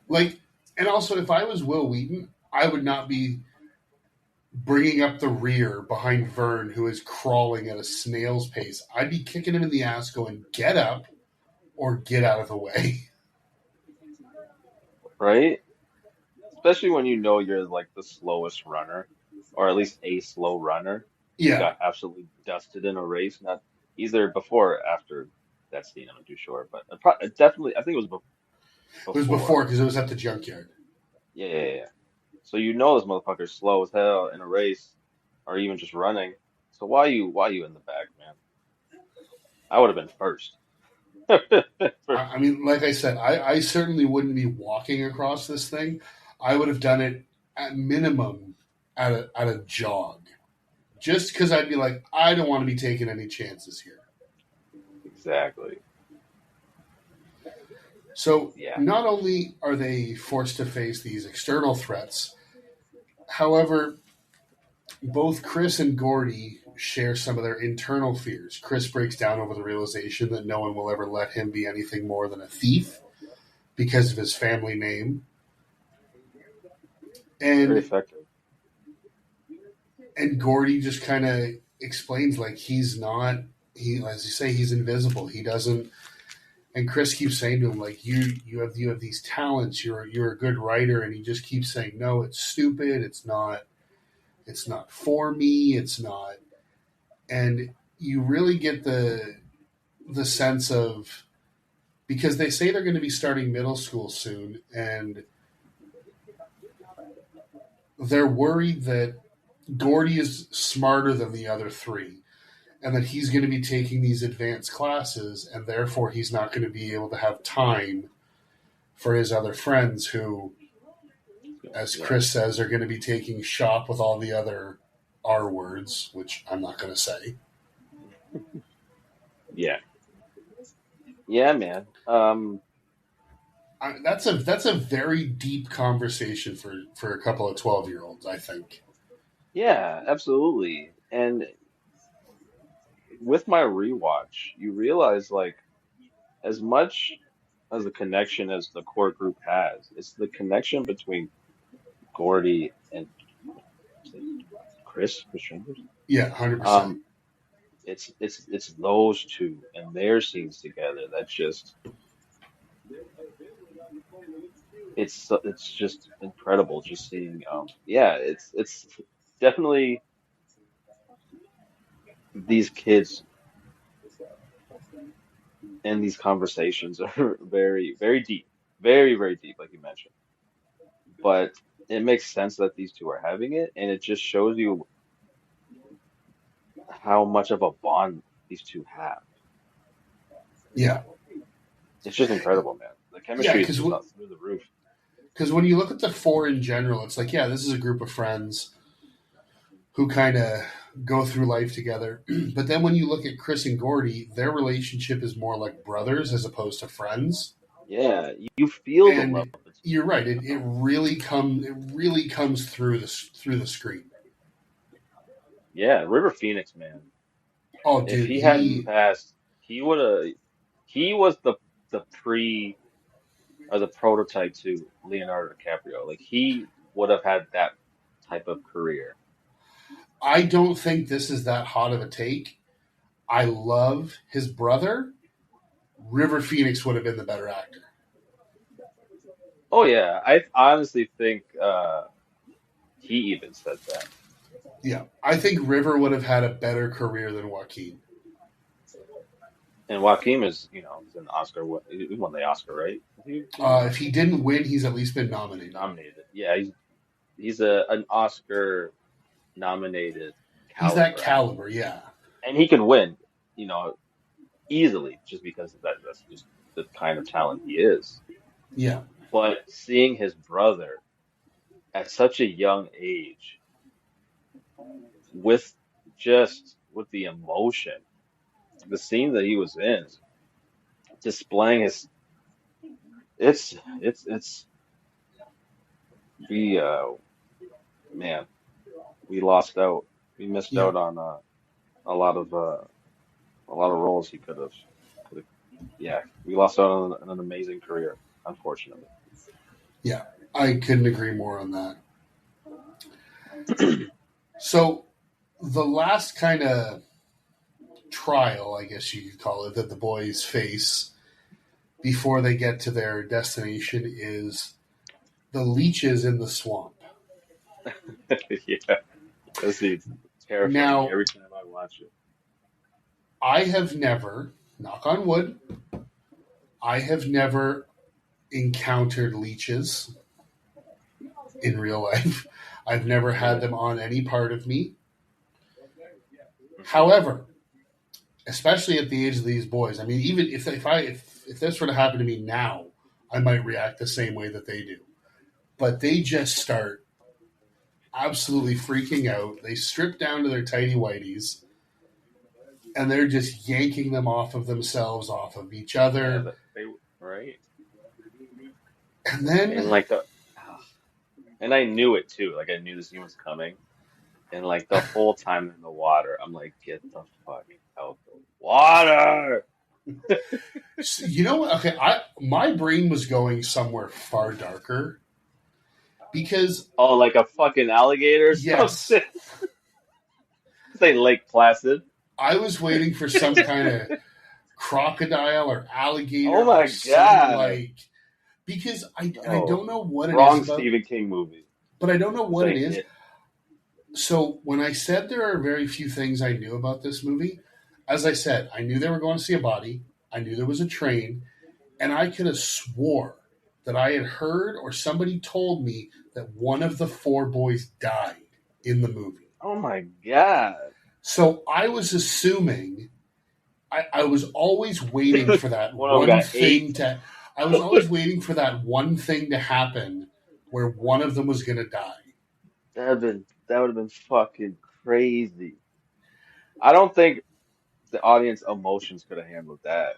Speaker 1: Like, and also, if I was Will Wheaton, I would not be bringing up the rear behind Vern, who is crawling at a snail's pace. I'd be kicking him in the ass, going, get up or get out of the way.
Speaker 3: Right? Especially when you know you're like the slowest runner, or at least a slow runner. You
Speaker 1: Yeah,
Speaker 3: got absolutely dusted in a race, not either before or after that scene. I'm not too sure, but definitely, I think it was
Speaker 1: it was
Speaker 3: before.
Speaker 1: before because it was at the junkyard.
Speaker 3: Yeah, yeah, yeah. So you know this motherfucker's slow as hell in a race, or even just running. So why you in the back, man? I would have been first.
Speaker 1: I mean, like I said, I certainly wouldn't be walking across this thing. I would have done it at minimum at a jog. Just because I'd be like, I don't want to be taking any chances here.
Speaker 3: Exactly.
Speaker 1: So
Speaker 3: Yeah.
Speaker 1: not only are they forced to face these external threats, however, both Chris and Gordy share some of their internal fears. Chris breaks down over the realization that no one will ever let him be anything more than a thief because of his family name.
Speaker 3: Very
Speaker 1: And
Speaker 3: effective.
Speaker 1: Gordy just kind of explains like he's not as you say, he's invisible. He doesn't. And Chris keeps saying to him like you have these talents. You're a good writer, and he just keeps saying no. It's stupid. It's not for me. It's not. And you really get the sense of, because they say they're going to be starting middle school soon, and they're worried that Gordy is smarter than the other three, and that he's going to be taking these advanced classes, and therefore he's not going to be able to have time for his other friends who, as
Speaker 3: Yeah.
Speaker 1: Chris says, are going to be taking shop with all the other R words, which I'm not going to say.
Speaker 3: Yeah. Yeah, man.
Speaker 1: That's a very deep conversation for a couple of 12-year-olds, I think.
Speaker 3: Yeah, absolutely. And with my rewatch, you realize like as much as the connection as the core group has, it's the connection between Gordy and is it Chris Chambers.
Speaker 1: Yeah, 100%.
Speaker 3: Um, it's those two and their scenes together that just it's just incredible just seeing yeah, it's definitely these kids and these conversations are very, very deep. Very, very deep, like you mentioned. But it makes sense that these two are having it, and it just shows you how much of a bond these two have.
Speaker 1: Yeah.
Speaker 3: It's just incredible, man. The
Speaker 1: Yeah,
Speaker 3: chemistry is just up through the roof.
Speaker 1: because when you look at the four in general, it's like, yeah, this is a group of friends who kind of go through life together. But then when you look at Chris and Gordy, their relationship is more like brothers as opposed to friends.
Speaker 3: Yeah, you feel the love
Speaker 1: And
Speaker 3: between
Speaker 1: you're
Speaker 3: them.
Speaker 1: right; it really comes through the screen.
Speaker 3: Yeah, River Phoenix, man.
Speaker 1: Oh,
Speaker 3: If
Speaker 1: dude,
Speaker 3: he hadn't
Speaker 1: he
Speaker 3: passed, he would have. he was the pre or the prototype to Leonardo DiCaprio. Like he would have had that type of career.
Speaker 1: I don't think this is that hot of a take. I love his brother. River Phoenix would have been the better actor.
Speaker 3: Oh yeah, I honestly think he even said that.
Speaker 1: Yeah, I think River would have had a better career than Joaquin.
Speaker 3: And Joaquin is, he's an Oscar. He won the Oscar, right?
Speaker 1: If he didn't win, he's at least been nominated.
Speaker 3: Nominated. Yeah, he's an Oscar nominated
Speaker 1: He's
Speaker 3: caliber,
Speaker 1: that caliber, yeah.
Speaker 3: and he can win, you know, easily just because of that's just the kind of talent he is.
Speaker 1: Yeah.
Speaker 3: But seeing his brother at such a young age with with the emotion, the scene that he was in, displaying his it's we man, we lost out. We missed
Speaker 1: Yeah.
Speaker 3: out on a lot of roles he could have. Yeah, we lost out on an amazing career, unfortunately.
Speaker 1: Yeah. I couldn't agree more on that. So the last kind of trial, I guess you could call it, that the boys face before they get to their destination is the leeches in the swamp.
Speaker 3: Yeah, that's it's terrifying
Speaker 1: Now,
Speaker 3: every time I watch it.
Speaker 1: I have never, knock on wood, I have never encountered leeches in real life. I've never had them on any part of me. However, especially at the age of these boys, I mean, even if this were to happen to me now, I might react the same way that they do. But they just start absolutely freaking out. They strip down to their tidy whities, and they're just yanking them off of themselves, off of each
Speaker 3: Yeah,
Speaker 1: other,
Speaker 3: they right,
Speaker 1: and
Speaker 3: and
Speaker 1: then
Speaker 3: like and I knew it too. Like I knew this scene was coming, and like the whole time in the water, I'm like, get the fuck out the water.
Speaker 1: you know what? Okay, my brain was going somewhere far darker because
Speaker 3: Oh, like a fucking alligator or
Speaker 1: yes,
Speaker 3: something. Say Lake Placid.
Speaker 1: I was waiting for some kind of crocodile or alligator
Speaker 3: Oh my
Speaker 1: or some
Speaker 3: God.
Speaker 1: because I
Speaker 3: Oh,
Speaker 1: don't know what it is
Speaker 3: wrong
Speaker 1: about,
Speaker 3: Stephen King movie.
Speaker 1: but I don't know what it
Speaker 3: Say
Speaker 1: is.
Speaker 3: it.
Speaker 1: So when I said there are very few things I knew about this movie, as I said, I knew they were going to see a body. I knew there was a train, and I could have swore that I had heard or somebody told me that one of the four boys died in the movie.
Speaker 3: Oh my God.
Speaker 1: So I was assuming I was always waiting for that
Speaker 3: One of them
Speaker 1: one
Speaker 3: got
Speaker 1: thing
Speaker 3: eight.
Speaker 1: to. I was always waiting for that one thing to happen where one of them was going to die.
Speaker 3: That would have been fucking crazy. I don't think the audience emotions could have handled that.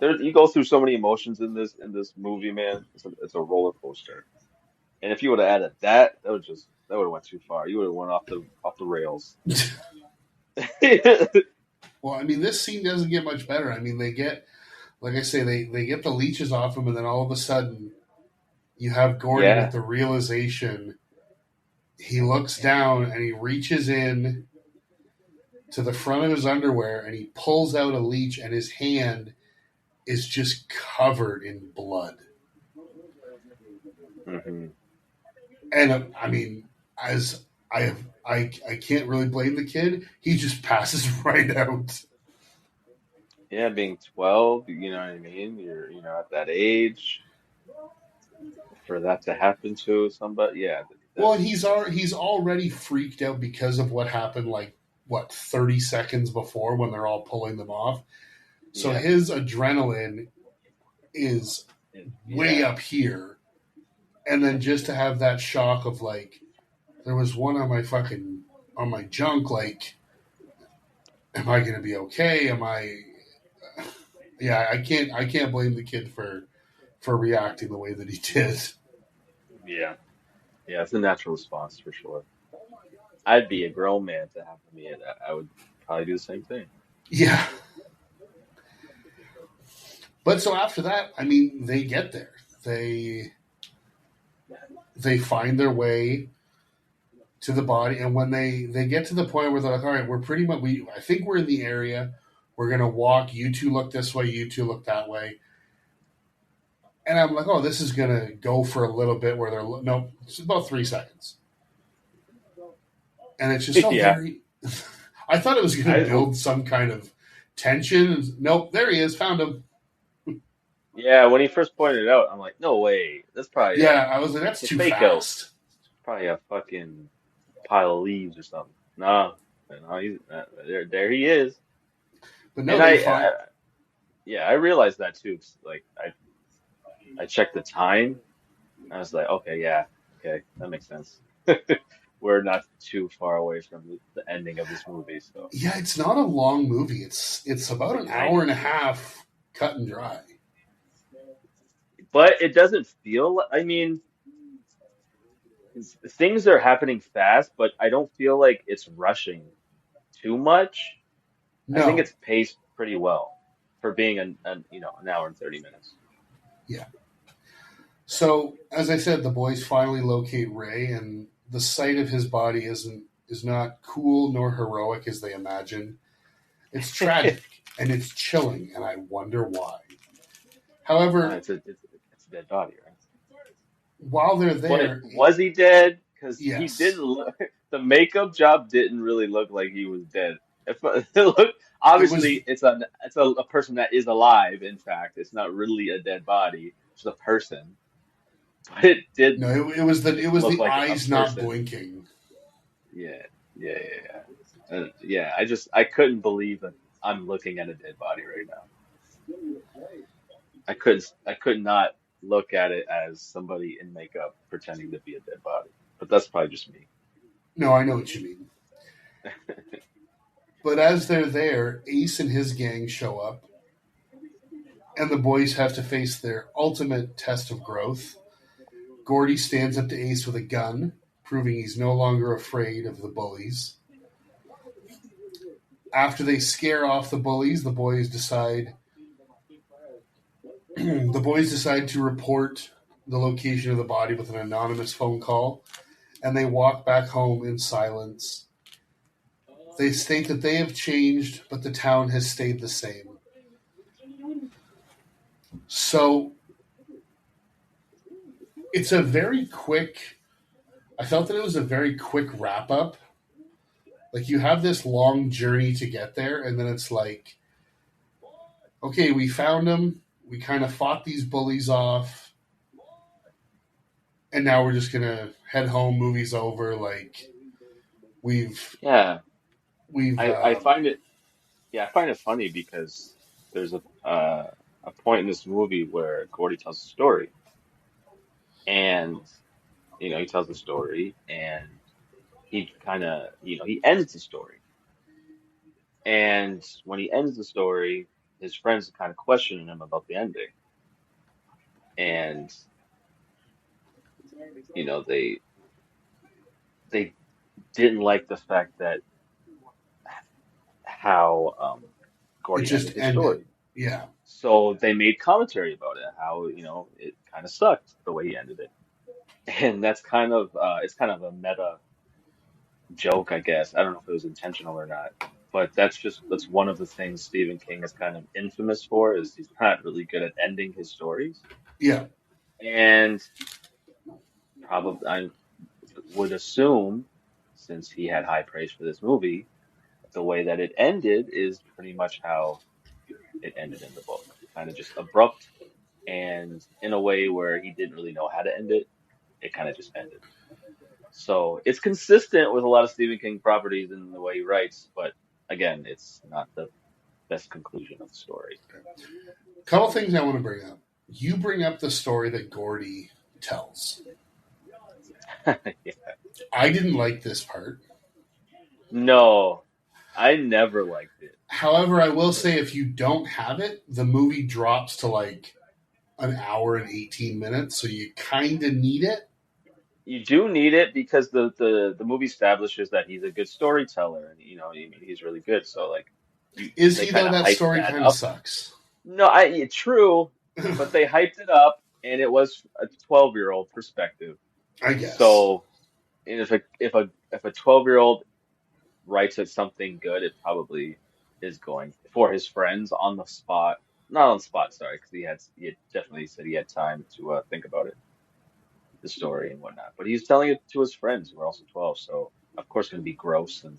Speaker 3: You go through so many emotions in this movie, man. It's a roller coaster. And if you would have added that would have went too far. You would have went off the rails.
Speaker 1: Well, I mean, this scene doesn't get much better. I mean, they get, like I say, they get the leeches off him, and then all of a sudden, you have Gordy with
Speaker 3: Yeah.
Speaker 1: the realization. He looks down and he reaches in to the front of his underwear and he pulls out a leech, and his hand is just covered in blood.
Speaker 3: Hmm.
Speaker 1: And I mean, as I can't really blame the kid. He just passes right out.
Speaker 3: Yeah, being 12, you know what I mean? You're, at that age for that to happen to somebody. Yeah,
Speaker 1: Well, and
Speaker 3: that's
Speaker 1: he's already freaked out because of what happened. Like what 30 seconds before when they're all pulling them off. So
Speaker 3: yeah,
Speaker 1: his adrenaline is way
Speaker 3: yeah,
Speaker 1: up here, and then just to have that shock of like, there was one on my junk. Like, am I going to be okay? Am I? Yeah, I can't blame the kid for reacting the way that he did.
Speaker 3: yeah, yeah. It's a natural response for sure. I'd be a grown man to happen to me, and I would probably do the same thing.
Speaker 1: Yeah. But so after that, I mean, they get there. They find their way to the body, and when they get to the point where they're like, all right, we're pretty much I think we're in the area. We're gonna walk. You two look this way. You two look that way. And I'm like, oh, this is gonna go for a little bit. Where they're no, it's about 3 seconds, and it's just so
Speaker 3: Yeah.
Speaker 1: very. I thought it was gonna
Speaker 3: I,
Speaker 1: build some kind of tension. Nope, there he is. Found him.
Speaker 3: yeah, when he first pointed it out, I'm like, no way. That's probably
Speaker 1: Yeah, I was like, that's
Speaker 3: a
Speaker 1: too
Speaker 3: fake out.
Speaker 1: fast.
Speaker 3: Probably a fucking pile of leaves or something. No, no, there he is.
Speaker 1: But no,
Speaker 3: And
Speaker 1: they find.
Speaker 3: yeah, I realized that too. 'Cause, like, I checked the time. I was like, okay, yeah, okay, that makes sense. We're not too far away from the ending of this movie, so.
Speaker 1: Yeah, it's not a long movie. It's about an hour and a half, cut and dry.
Speaker 3: But it doesn't feel, I mean, things are happening fast, but I don't feel like it's rushing too much. I think
Speaker 1: No,
Speaker 3: it's paced pretty well for being an hour and 30 minutes.
Speaker 1: yeah. So as I said, the boys finally locate Ray, and the sight of his body is not cool nor heroic as they imagine. It's tragic and it's chilling, and I wonder why. However,
Speaker 3: It's a dead body, right?
Speaker 1: while they're
Speaker 3: What
Speaker 1: there,
Speaker 3: was he dead? Because he
Speaker 1: yes,
Speaker 3: didn't look, the makeup job didn't really look like he was dead. If it look,
Speaker 1: it was.
Speaker 3: obviously it's a person that is alive. In fact, it's not really a dead body; it's a person. But it did
Speaker 1: No, it was
Speaker 3: look
Speaker 1: the
Speaker 3: like a
Speaker 1: eyes not
Speaker 3: person.
Speaker 1: blinking.
Speaker 3: Yeah, yeah, yeah, yeah. Yeah, I couldn't believe that I'm looking at a dead body right now. I could not look at it as somebody in makeup pretending to be a dead body. But that's probably just me.
Speaker 1: No, I know what you mean. But as they're there, Ace and his gang show up, and the boys have to face their ultimate test of growth. Gordy stands up to Ace with a gun, proving he's no longer afraid of the bullies. After they scare off the bullies, the boys decide to report the location of the body with an anonymous phone call, and they walk back home in silence. They state that they have changed, but the town has stayed the same. So it's a very quick. I felt that it was a very quick wrap up. Like you have this long journey to get there, and then it's like, okay, we found them. We kind of fought these bullies off, and now we're just gonna head home. Movie's over. Like we've
Speaker 3: Yeah,
Speaker 1: we've
Speaker 3: I find it I find it funny because there's a point in this movie where Gordy tells a story, and he tells the story, and he kind of he ends the story, and when he ends the story, his friends are kind of questioning him about the ending, and they they didn't like the fact that how
Speaker 1: it
Speaker 3: Gordy ended
Speaker 1: just
Speaker 3: his
Speaker 1: ended.
Speaker 3: story.
Speaker 1: Yeah,
Speaker 3: So they made commentary about it, how, it kind of sucked the way he ended it. And that's it's kind of a meta joke, I guess. I don't know if it was intentional or not, but that's one of the things Stephen King is kind of infamous for, is he's not really good at ending his stories.
Speaker 1: yeah.
Speaker 3: And probably I would assume, since he had high praise for this movie, the way that it ended is pretty much how it ended in the book. Kind of just abrupt, and in a way where he didn't really know how to end it, it kind of just ended. So it's consistent with a lot of Stephen King properties in the way he writes, but again, it's not the best conclusion of the story.
Speaker 1: Couple things I want to bring up. You bring up the story that Gordy tells.
Speaker 3: Yeah.
Speaker 1: I didn't like this part.
Speaker 3: No, I never liked it.
Speaker 1: However, I will say if you don't have it, the movie drops to like an hour and 18 minutes, so you kind of need it.
Speaker 3: You do need it because the movie establishes that he's a good storyteller, and he's really good. So like
Speaker 1: Is
Speaker 3: they
Speaker 1: he
Speaker 3: kind
Speaker 1: though?
Speaker 3: of
Speaker 1: That
Speaker 3: hype
Speaker 1: story
Speaker 3: that
Speaker 1: kind of
Speaker 3: up.
Speaker 1: sucks.
Speaker 3: No, true, but they hyped it up, and it was a 12-year-old perspective.
Speaker 1: I guess.
Speaker 3: So, and if a 12-year-old writes it something good, it probably is going for his friends on the spot. Not on the spot, sorry, because he had definitely said he had time to think about it, the story and whatnot. But he's telling it to his friends who are also 12, so of course going to be gross and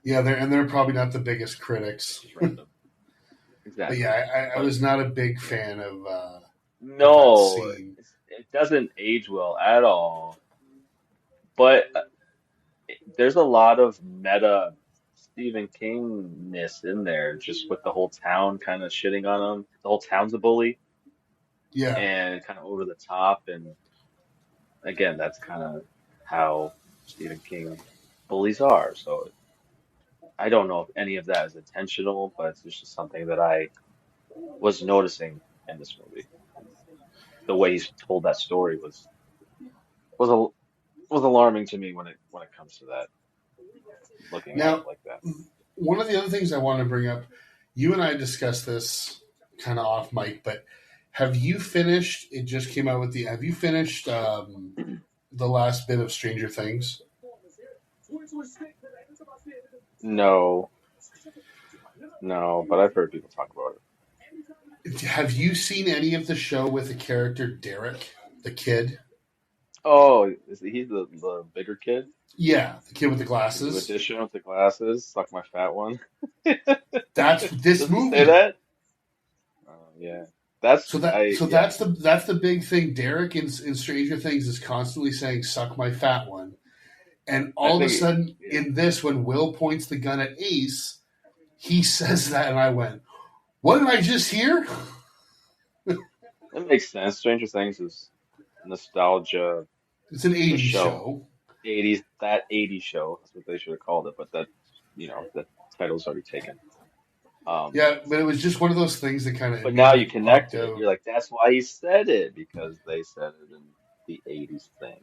Speaker 1: Yeah, they're probably not the biggest critics.
Speaker 3: just random.
Speaker 1: But
Speaker 3: Exactly.
Speaker 1: yeah, I
Speaker 3: But
Speaker 1: was not a big fan of that
Speaker 3: no,
Speaker 1: scene.
Speaker 3: it doesn't age well at all. But there's a lot of meta Stephen Kingness in there, just with the whole town kind of shitting on him. The whole town's a bully
Speaker 1: Yeah.
Speaker 3: and kind of over the top. And again, that's kind of how Stephen King bullies are. So I don't know if any of that is intentional, but it's just something that I was noticing in this movie. The way he's told that story was a, was alarming to me when it comes to that, looking at it
Speaker 1: Now,
Speaker 3: like that.
Speaker 1: one of the other things I want to bring up, you and I discussed this kind of off mic, but have you finished? It just came out with the. Have you finished the last bit of Stranger Things?
Speaker 3: No, no, but I've heard people talk about it.
Speaker 1: Have you seen any of the show with the character Derek, the kid?
Speaker 3: Oh, is he the bigger kid?
Speaker 1: Yeah, the kid with the
Speaker 3: The new
Speaker 1: glasses.
Speaker 3: addition with the glasses? Suck my fat one.
Speaker 1: That's this
Speaker 3: Does he say
Speaker 1: movie.
Speaker 3: that? Yeah. That's
Speaker 1: So that
Speaker 3: I
Speaker 1: so
Speaker 3: yeah.
Speaker 1: that's the big thing. Derek in Stranger Things is constantly saying "suck my fat one," and
Speaker 3: I
Speaker 1: all of a
Speaker 3: think
Speaker 1: sudden
Speaker 3: yeah.
Speaker 1: in this, when Will points the gun at Ace, he says that, and I went, "What did I just hear?"
Speaker 3: It makes sense. Stranger Things is nostalgia,
Speaker 1: It's an
Speaker 3: the
Speaker 1: '80s
Speaker 3: show.
Speaker 1: show.
Speaker 3: 80s, that 80s show. That's what they should have called it, but that, the title's already taken. Um,
Speaker 1: Yeah, but it was just one of those things that kind of
Speaker 3: but now you
Speaker 1: immediately popped
Speaker 3: connect it.
Speaker 1: out.
Speaker 3: You're like, that's why he said it, because they said it in the 80s thing.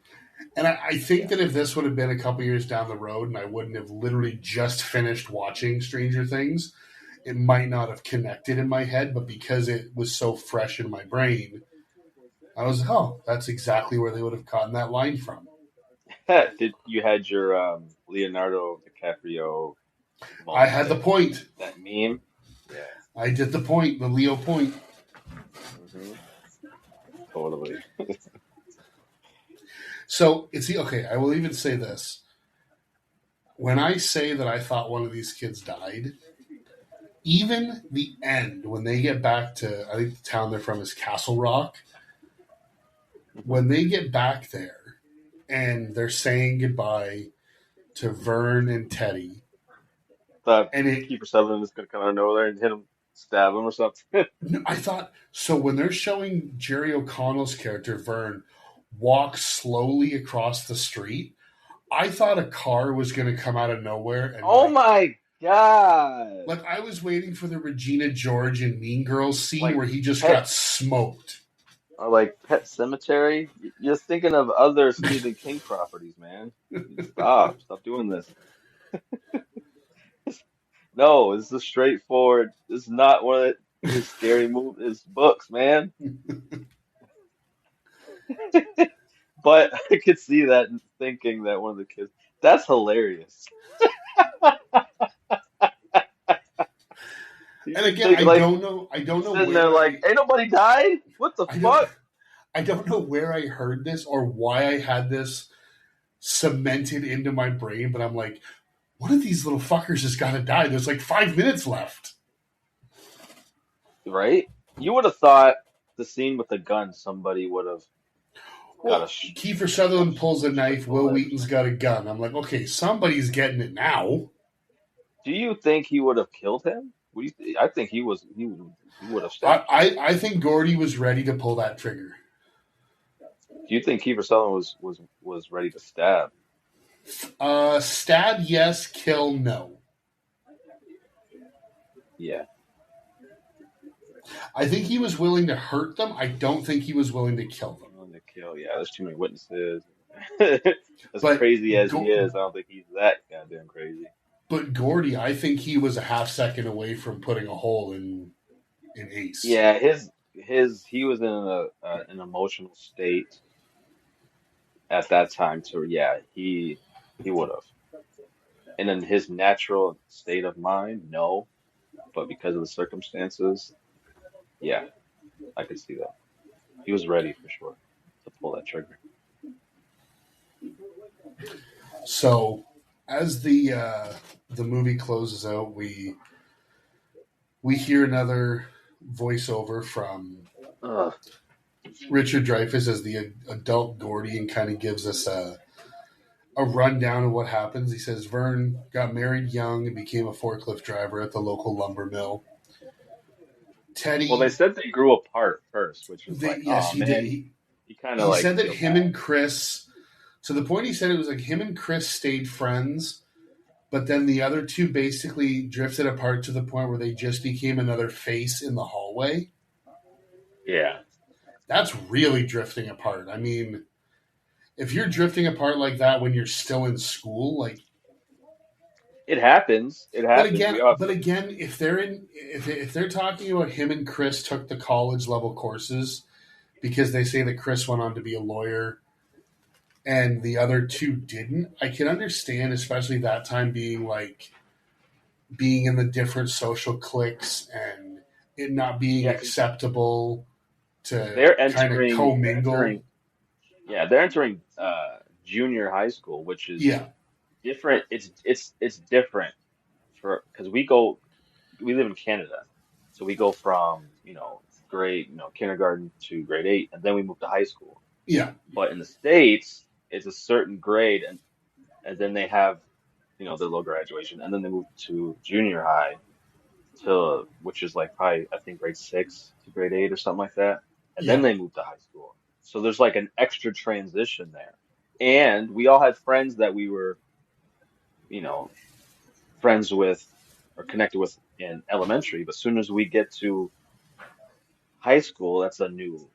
Speaker 1: And I think
Speaker 3: Yeah.
Speaker 1: that if this would have been a couple years down the road and I wouldn't have literally just finished watching Stranger Things, it might not have connected in my head. But because it was so fresh in my brain, I was like, oh, that's exactly where they would have gotten that line from.
Speaker 3: Did you had your Leonardo DiCaprio
Speaker 1: I
Speaker 3: moment
Speaker 1: had the
Speaker 3: there?
Speaker 1: point.
Speaker 3: That meme? Yeah.
Speaker 1: I did the point, the Leo point.
Speaker 3: Hmm. Totally.
Speaker 1: So it's okay. I will even say this. When I say that I thought one of these kids died, even the end, when they get back to, I think the town they're from is Castle Rock,
Speaker 3: Hmm.
Speaker 1: when they get back there and they're saying goodbye to Vern and Teddy,
Speaker 3: Thought
Speaker 1: and it,
Speaker 3: Kiefer Sutherland is gonna come out of nowhere and hit him, stab him or something.
Speaker 1: I thought, so when they're showing Jerry O'Connell's character, Vern, walk slowly across the street, I thought a car was going to come out of nowhere and
Speaker 3: Oh my God!
Speaker 1: like I was waiting for the Regina George and Mean Girls scene
Speaker 3: Like
Speaker 1: where he just
Speaker 3: pet
Speaker 1: got smoked.
Speaker 3: or like Pet Cemetery. You're thinking of other Stephen King properties, man. Stop doing this. No, this is straightforward. This is not one of his scary his books, man. But I could see that and thinking that one of the kids. That's hilarious.
Speaker 1: And
Speaker 3: You
Speaker 1: again,
Speaker 3: think like
Speaker 1: I don't know
Speaker 3: sitting there
Speaker 1: where
Speaker 3: like, ain't nobody died? What the
Speaker 1: I don't
Speaker 3: fuck?
Speaker 1: I don't know where I heard this or why I had this cemented into my brain, but I'm like, one of these little fuckers has got to die. There's like 5 minutes left.
Speaker 3: Right? You would have thought the scene with the gun, somebody would have got
Speaker 1: Well,
Speaker 3: a
Speaker 1: Kiefer Sutherland pulls a
Speaker 3: straight
Speaker 1: knife. Will
Speaker 3: bullet or
Speaker 1: Wheaton's got
Speaker 3: something.
Speaker 1: a gun. I'm like, okay, somebody's getting it now.
Speaker 3: Do you think he would have killed him? I think he would have stabbed him.
Speaker 1: I think Gordy was ready to pull that trigger.
Speaker 3: Do you think Kiefer Sutherland was ready to stab?
Speaker 1: Stab, yes. Kill, no.
Speaker 3: Yeah.
Speaker 1: I think he was willing to hurt them. I don't think he was willing to kill them.
Speaker 3: Willing to kill. Yeah, there's too many witnesses. As
Speaker 1: But
Speaker 3: crazy as he
Speaker 1: Go-
Speaker 3: is, I don't think he's that goddamn crazy.
Speaker 1: but Gordy, I think he was a half second away from putting a hole in Ace.
Speaker 3: Yeah, his he was in an emotional state at that time to yeah, he would have. And in his natural state of mind, no, but because of the circumstances, yeah, I could see that. He was ready for sure to pull that trigger.
Speaker 1: So as the movie closes out, we hear another voiceover from
Speaker 3: Ugh.
Speaker 1: Richard Dreyfuss as the adult Gordy and kind of gives us a rundown of what happens. He says Vern got married young and became a forklift driver at the local lumber mill.
Speaker 3: Well, they
Speaker 1: Teddy,
Speaker 3: said they grew apart first, which was like,
Speaker 1: yes,
Speaker 3: oh
Speaker 1: he did.
Speaker 3: man, you kind of
Speaker 1: He
Speaker 3: like
Speaker 1: said that
Speaker 3: feel
Speaker 1: him
Speaker 3: bad.
Speaker 1: and Chris, to the point he said it was like him and Chris stayed friends, but then the other two basically drifted apart to the point where they just became another face in the hallway.
Speaker 3: Yeah,
Speaker 1: That's really drifting apart. I mean, if you're drifting apart like that when you're still in school, like,
Speaker 3: it happens. It happens. We all have
Speaker 1: but again, if they're talking about him and Chris took the college level courses because they say that Chris went on to be a lawyer and the other two didn't, I can understand, especially that time being like being in the different social cliques and it not being
Speaker 3: yeah, 'cause
Speaker 1: acceptable to
Speaker 3: they're
Speaker 1: kind of
Speaker 3: entering
Speaker 1: commingle.
Speaker 3: yeah, they're entering junior high school, which is
Speaker 1: Yeah,
Speaker 3: different. It's different for because we live in Canada, so we go from kindergarten to grade 8, and then we move to high school.
Speaker 1: yeah,
Speaker 3: But in the States, it's a certain grade, and then they have their little graduation, and then they move to junior high to which is like probably I think grade 6 to grade 8 or something like that, and then
Speaker 1: yeah,
Speaker 3: they move to high school. So there's like an extra transition there, and we all had friends that we were you know friends with or connected with in elementary, but as soon as we get to high school, it's a new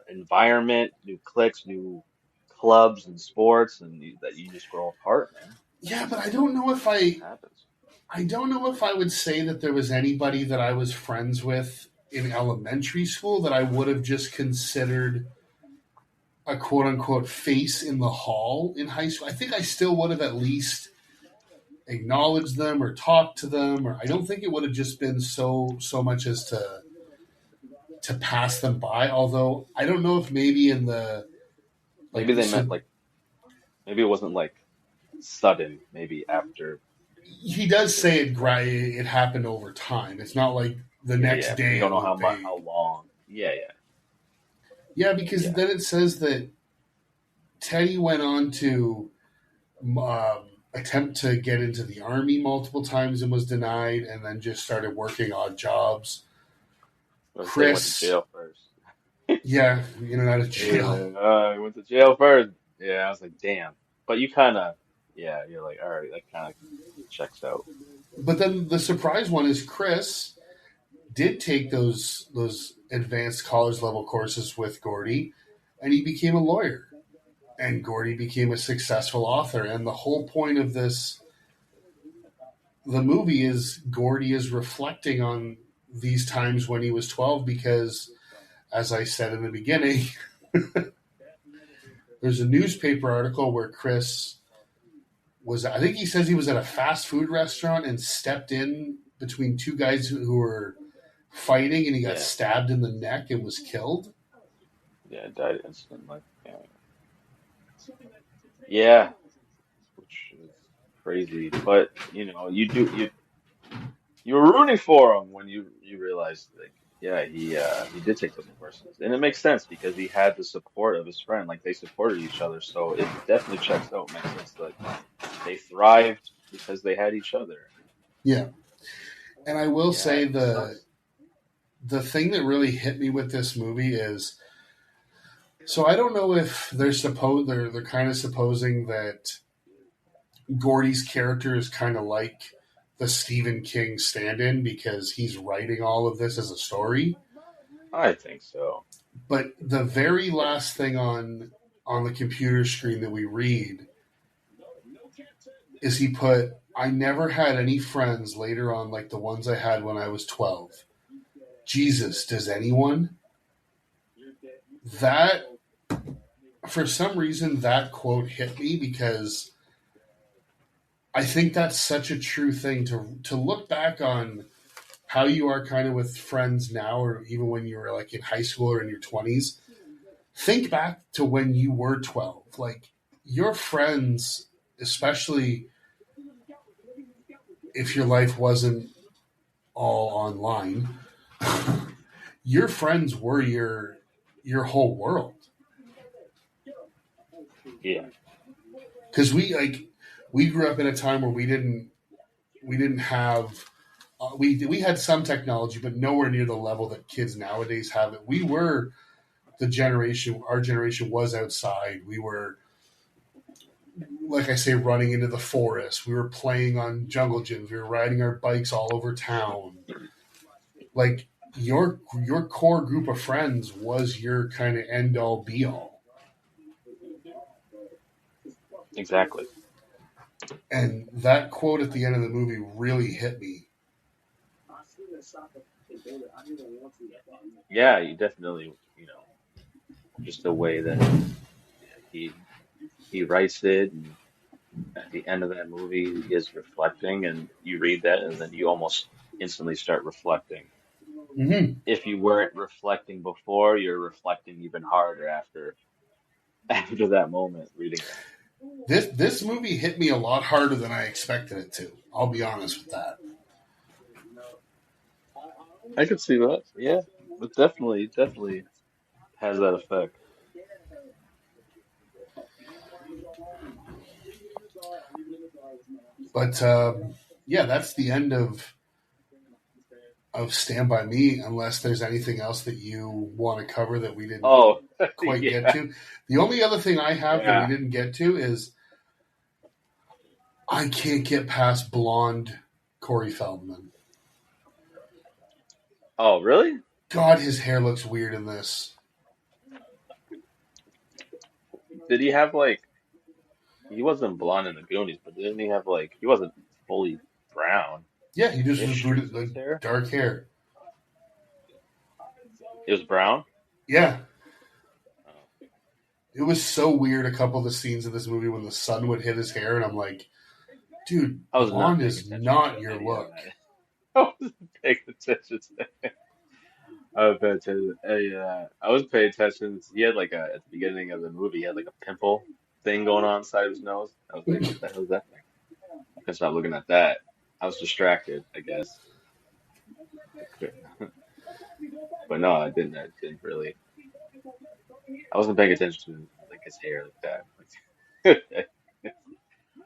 Speaker 3: environment, new cliques, new clubs and sports, and that you just grow apart, man.
Speaker 1: yeah. But
Speaker 3: Happens.
Speaker 1: I don't know if I would say that there was anybody that I was friends with in elementary school that I would have just considered a quote unquote face in the hall in high school. I think I still would have at least acknowledged them or talked to them, or I don't think it would have just been so much as to pass them by. Although I don't know if maybe in the
Speaker 3: Maybe
Speaker 1: like
Speaker 3: they meant
Speaker 1: so
Speaker 3: like maybe it wasn't like sudden. Maybe after,
Speaker 1: he does say it happened over time. It's not like the
Speaker 3: yeah,
Speaker 1: next
Speaker 3: yeah. We
Speaker 1: day
Speaker 3: don't know how much,
Speaker 1: they
Speaker 3: how long. Yeah, yeah,
Speaker 1: yeah, because
Speaker 3: yeah,
Speaker 1: then it says that Teddy went on to um, attempt to get into the army multiple times and was denied, and then just started working odd jobs.
Speaker 3: I was saying went to
Speaker 1: Chris,
Speaker 3: jail first.
Speaker 1: yeah, in and out of
Speaker 3: He was
Speaker 1: jail.
Speaker 3: like, I went to jail first. Yeah, I was like, damn. But you kind of, yeah, you're like, all right, that kind of checks out.
Speaker 1: But then the surprise one is Chris did take those advanced college level courses with Gordy, and he became a lawyer. And Gordy became a successful author. And the whole point of the movie is Gordy is reflecting on these times when he was 12 because, as I said in the beginning, there's a newspaper article where Chris was, I think he says he was at a fast food restaurant and stepped in between two guys who were fighting and he got
Speaker 3: Yeah,
Speaker 1: stabbed in the neck and was killed.
Speaker 3: yeah, died instantly. Yeah, yeah, which is crazy. But you were rooting for him when you realized like yeah he did take those courses, and it makes sense because he had the support of his friend. Like they supported each other, so it definitely checks out. Makes sense that they thrived because they had each other.
Speaker 1: Yeah. And I will
Speaker 3: Yeah,
Speaker 1: say
Speaker 3: it sucks.
Speaker 1: the thing that really hit me with this movie is so I don't know if they're kind of supposing that Gordy's character is kind of like the Stephen King stand-in because he's writing all of this as a story.
Speaker 3: I think so.
Speaker 1: But the very last thing on the computer screen that we read is he put, I never had any friends later on like the ones I had when I was 12. Jesus, does anyone? That, for some reason, that quote hit me because I think that's such a true thing to look back on how you are kind of with friends now, or even when you were like in high school or in your 20s. Think back to when you were 12. Like, your friends, especially if your life wasn't all online, your friends were your whole world.
Speaker 3: Yeah.
Speaker 1: Because we grew up in a time where we didn't have we had some technology, but nowhere near the level that kids nowadays have it. We were the generation. Our generation was outside. We were, like I say, running into the forest. We were playing on jungle gyms. We were riding our bikes all over town. Like, your core group of friends was your kind of end all be all.
Speaker 3: Exactly.
Speaker 1: And that quote at the end of the movie really hit me.
Speaker 3: Yeah, you definitely, just the way that he writes it, and at the end of that movie, he is reflecting, and you read that, and then you almost instantly start reflecting.
Speaker 1: Mm-hmm.
Speaker 3: If you weren't reflecting before, you're reflecting even harder after that moment reading it.
Speaker 1: This movie hit me a lot harder than I expected it to. I'll be honest with that.
Speaker 3: I could see that. Yeah, it definitely has that effect.
Speaker 1: But yeah, that's the end of Stand By Me, unless there's anything else that you want to cover that we didn't
Speaker 3: Oh,
Speaker 1: quite
Speaker 3: yeah,
Speaker 1: get to. The only other thing I have that
Speaker 3: yeah.
Speaker 1: we didn't get to is I can't get past blonde Corey Feldman.
Speaker 3: Oh, really?
Speaker 1: God, his hair looks weird in this.
Speaker 3: Did he have like, he wasn't blonde in the Goonies, but didn't he have like, he wasn't fully brown.
Speaker 1: Yeah, he just
Speaker 3: He had
Speaker 1: was
Speaker 3: streaks
Speaker 1: booted,
Speaker 3: in his
Speaker 1: like,
Speaker 3: hair.
Speaker 1: dark hair.
Speaker 3: It was brown.
Speaker 1: Yeah,
Speaker 3: Oh,
Speaker 1: it was so weird. A couple of the scenes in this movie when the sun would hit his hair, and I'm like, dude,
Speaker 3: I was not
Speaker 1: blonde
Speaker 3: paying
Speaker 1: is
Speaker 3: attention
Speaker 1: not
Speaker 3: to
Speaker 1: your
Speaker 3: any of
Speaker 1: look.
Speaker 3: that. I wasn't paying attention to that. I was paying attention. I was paying attention. He had like at the beginning of the movie, he had like a pimple thing going on inside of his nose. I was like, what the hell is that thing? I couldn't stop looking at that. I was distracted, I guess. I couldn't. But no, I didn't really. I wasn't paying attention to like his hair like that.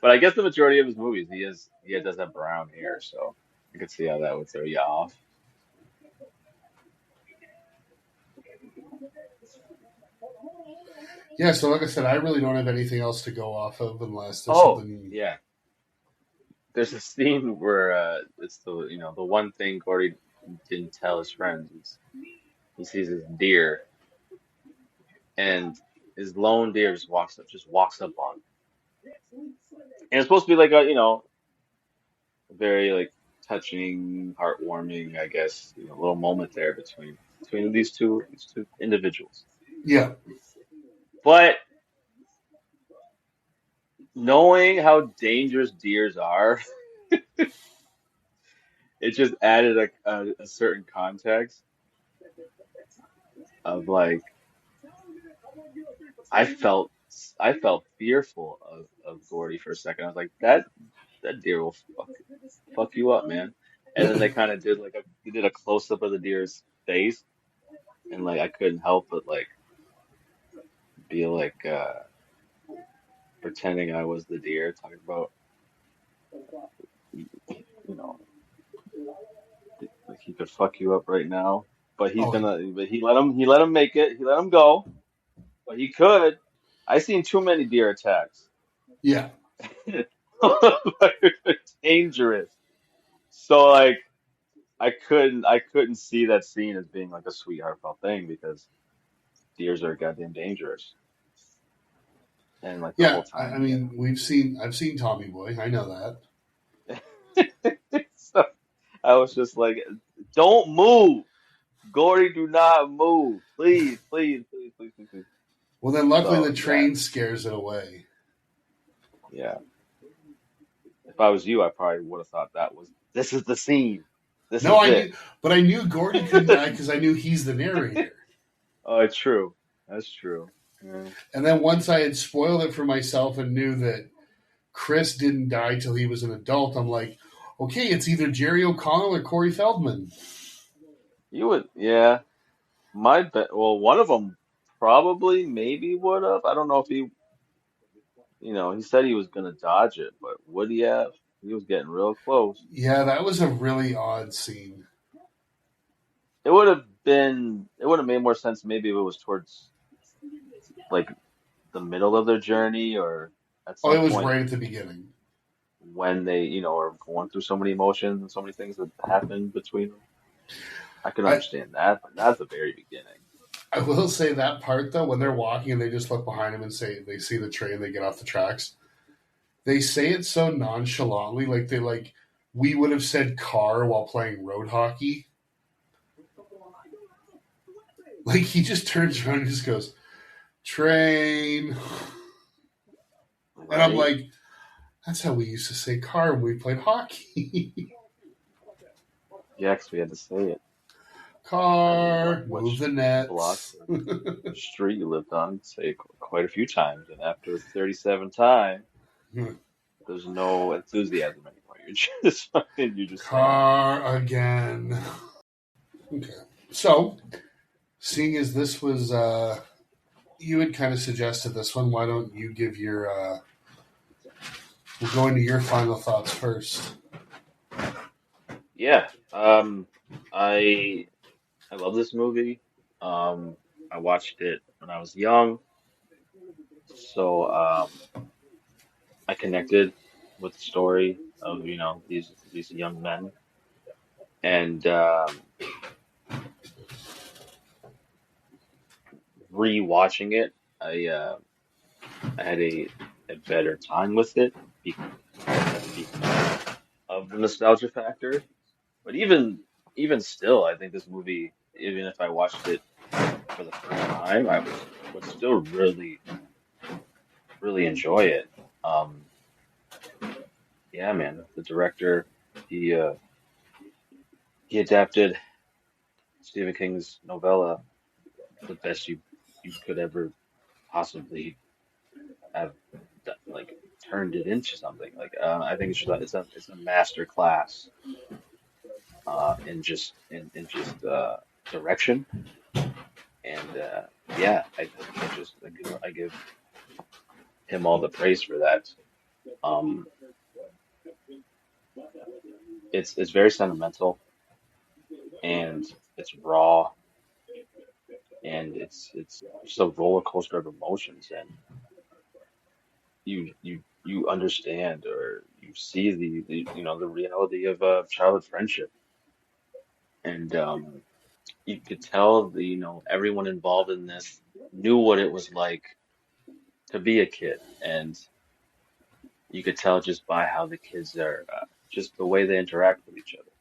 Speaker 3: But I guess the majority of his movies, he does have brown hair, so I could see how that would throw you off.
Speaker 1: Yeah, so like I said, I really don't have anything else to go off of unless there's
Speaker 3: Oh,
Speaker 1: something.
Speaker 3: yeah. There's a scene where it's the one thing Gordy didn't tell his friends is he sees his deer, and his lone deer just walks up on him. And it's supposed to be like a very like touching, heartwarming, I guess, little moment there between these two individuals.
Speaker 1: Yeah,
Speaker 3: But knowing how dangerous deers are, it just added a certain context of like I felt I felt fearful of Gordy for a second. I was like, that deer will fuck you up, man. And then they kind of did a close up of the deer's face, and like I couldn't help but like be like pretending I was the deer, talking about you know like he could fuck you up right now, but
Speaker 1: oh
Speaker 3: he let him make it, he let him go, but he could. I seen too many deer attacks.
Speaker 1: yeah,
Speaker 3: Dangerous. So like I couldn't see that scene as being like a sweet heartfelt thing because deers are goddamn dangerous. And like the
Speaker 1: yeah.
Speaker 3: whole
Speaker 1: I
Speaker 3: time,
Speaker 1: mean, I've seen Tommy Boy. I know that.
Speaker 3: so I was just like, don't move. Gordy, do not move. Please, please, please, please, please, please.
Speaker 1: Well, then luckily
Speaker 3: So
Speaker 1: the
Speaker 3: yeah,
Speaker 1: train scares it away.
Speaker 3: yeah. If I was you, I probably would have thought this is the scene. This
Speaker 1: No,
Speaker 3: is
Speaker 1: I
Speaker 3: it.
Speaker 1: knew, but I knew Gordy couldn't die because I knew he's the narrator.
Speaker 3: Oh, it's true. That's true. Yeah.
Speaker 1: And then once I had spoiled it for myself and knew that Chris didn't die till he was an adult, I'm like, okay, it's either Jerry O'Connell or Corey Feldman.
Speaker 3: You would, yeah. My bet. Well, one of them probably, maybe would have. I don't know if he said he was gonna dodge it, but would he have? He was getting real close.
Speaker 1: Yeah, that was a really odd scene.
Speaker 3: It would have been. It would have made more sense maybe if it was towards like the middle of their journey or at
Speaker 1: Oh,
Speaker 3: some
Speaker 1: it was
Speaker 3: point
Speaker 1: right at the beginning.
Speaker 3: when they, are going through so many emotions and so many things that happened between them. I can
Speaker 1: I,
Speaker 3: understand that, but not at the very beginning.
Speaker 1: I will say that part though, when they're walking and they just look behind them and say they see the train, they get off the tracks. They say it so nonchalantly, like we would have said car while playing road hockey. Like he just turns around and just goes, train. And I'm
Speaker 3: Right?
Speaker 1: like, that's how we used to say car when we played hockey.
Speaker 3: Yeah, 'cause we had to say it. I don't know
Speaker 1: Car, move
Speaker 3: which
Speaker 1: the
Speaker 3: block
Speaker 1: nets.
Speaker 3: or street you lived on, say quite a few times, and after the 37th time, there's no enthusiasm anymore. You're just saying it.
Speaker 1: Car again. Okay. So, seeing as this was, you had kind of suggested this one, why don't you give we'll go into your final thoughts first.
Speaker 3: Yeah. I I love this movie. I watched it when I was young, so I connected with the story of these young men, and rewatching it, I had a better time with it be- because of the nostalgia factor. But even still, I think this movie, even if I watched it for the first time, I would still really really enjoy it. Um, yeah, man, the director he uh, he adapted Stephen King's novella the best you could ever possibly have like turned it into something. Like I think it's a master class in just direction and yeah, I give him all the praise for that. Um, it's very sentimental and it's raw and it's just a roller coaster of emotions and you understand or you see the reality of childhood friendship and you could tell everyone involved in this knew what it was like to be a kid and you could tell just by how the kids are just the way they interact with each other.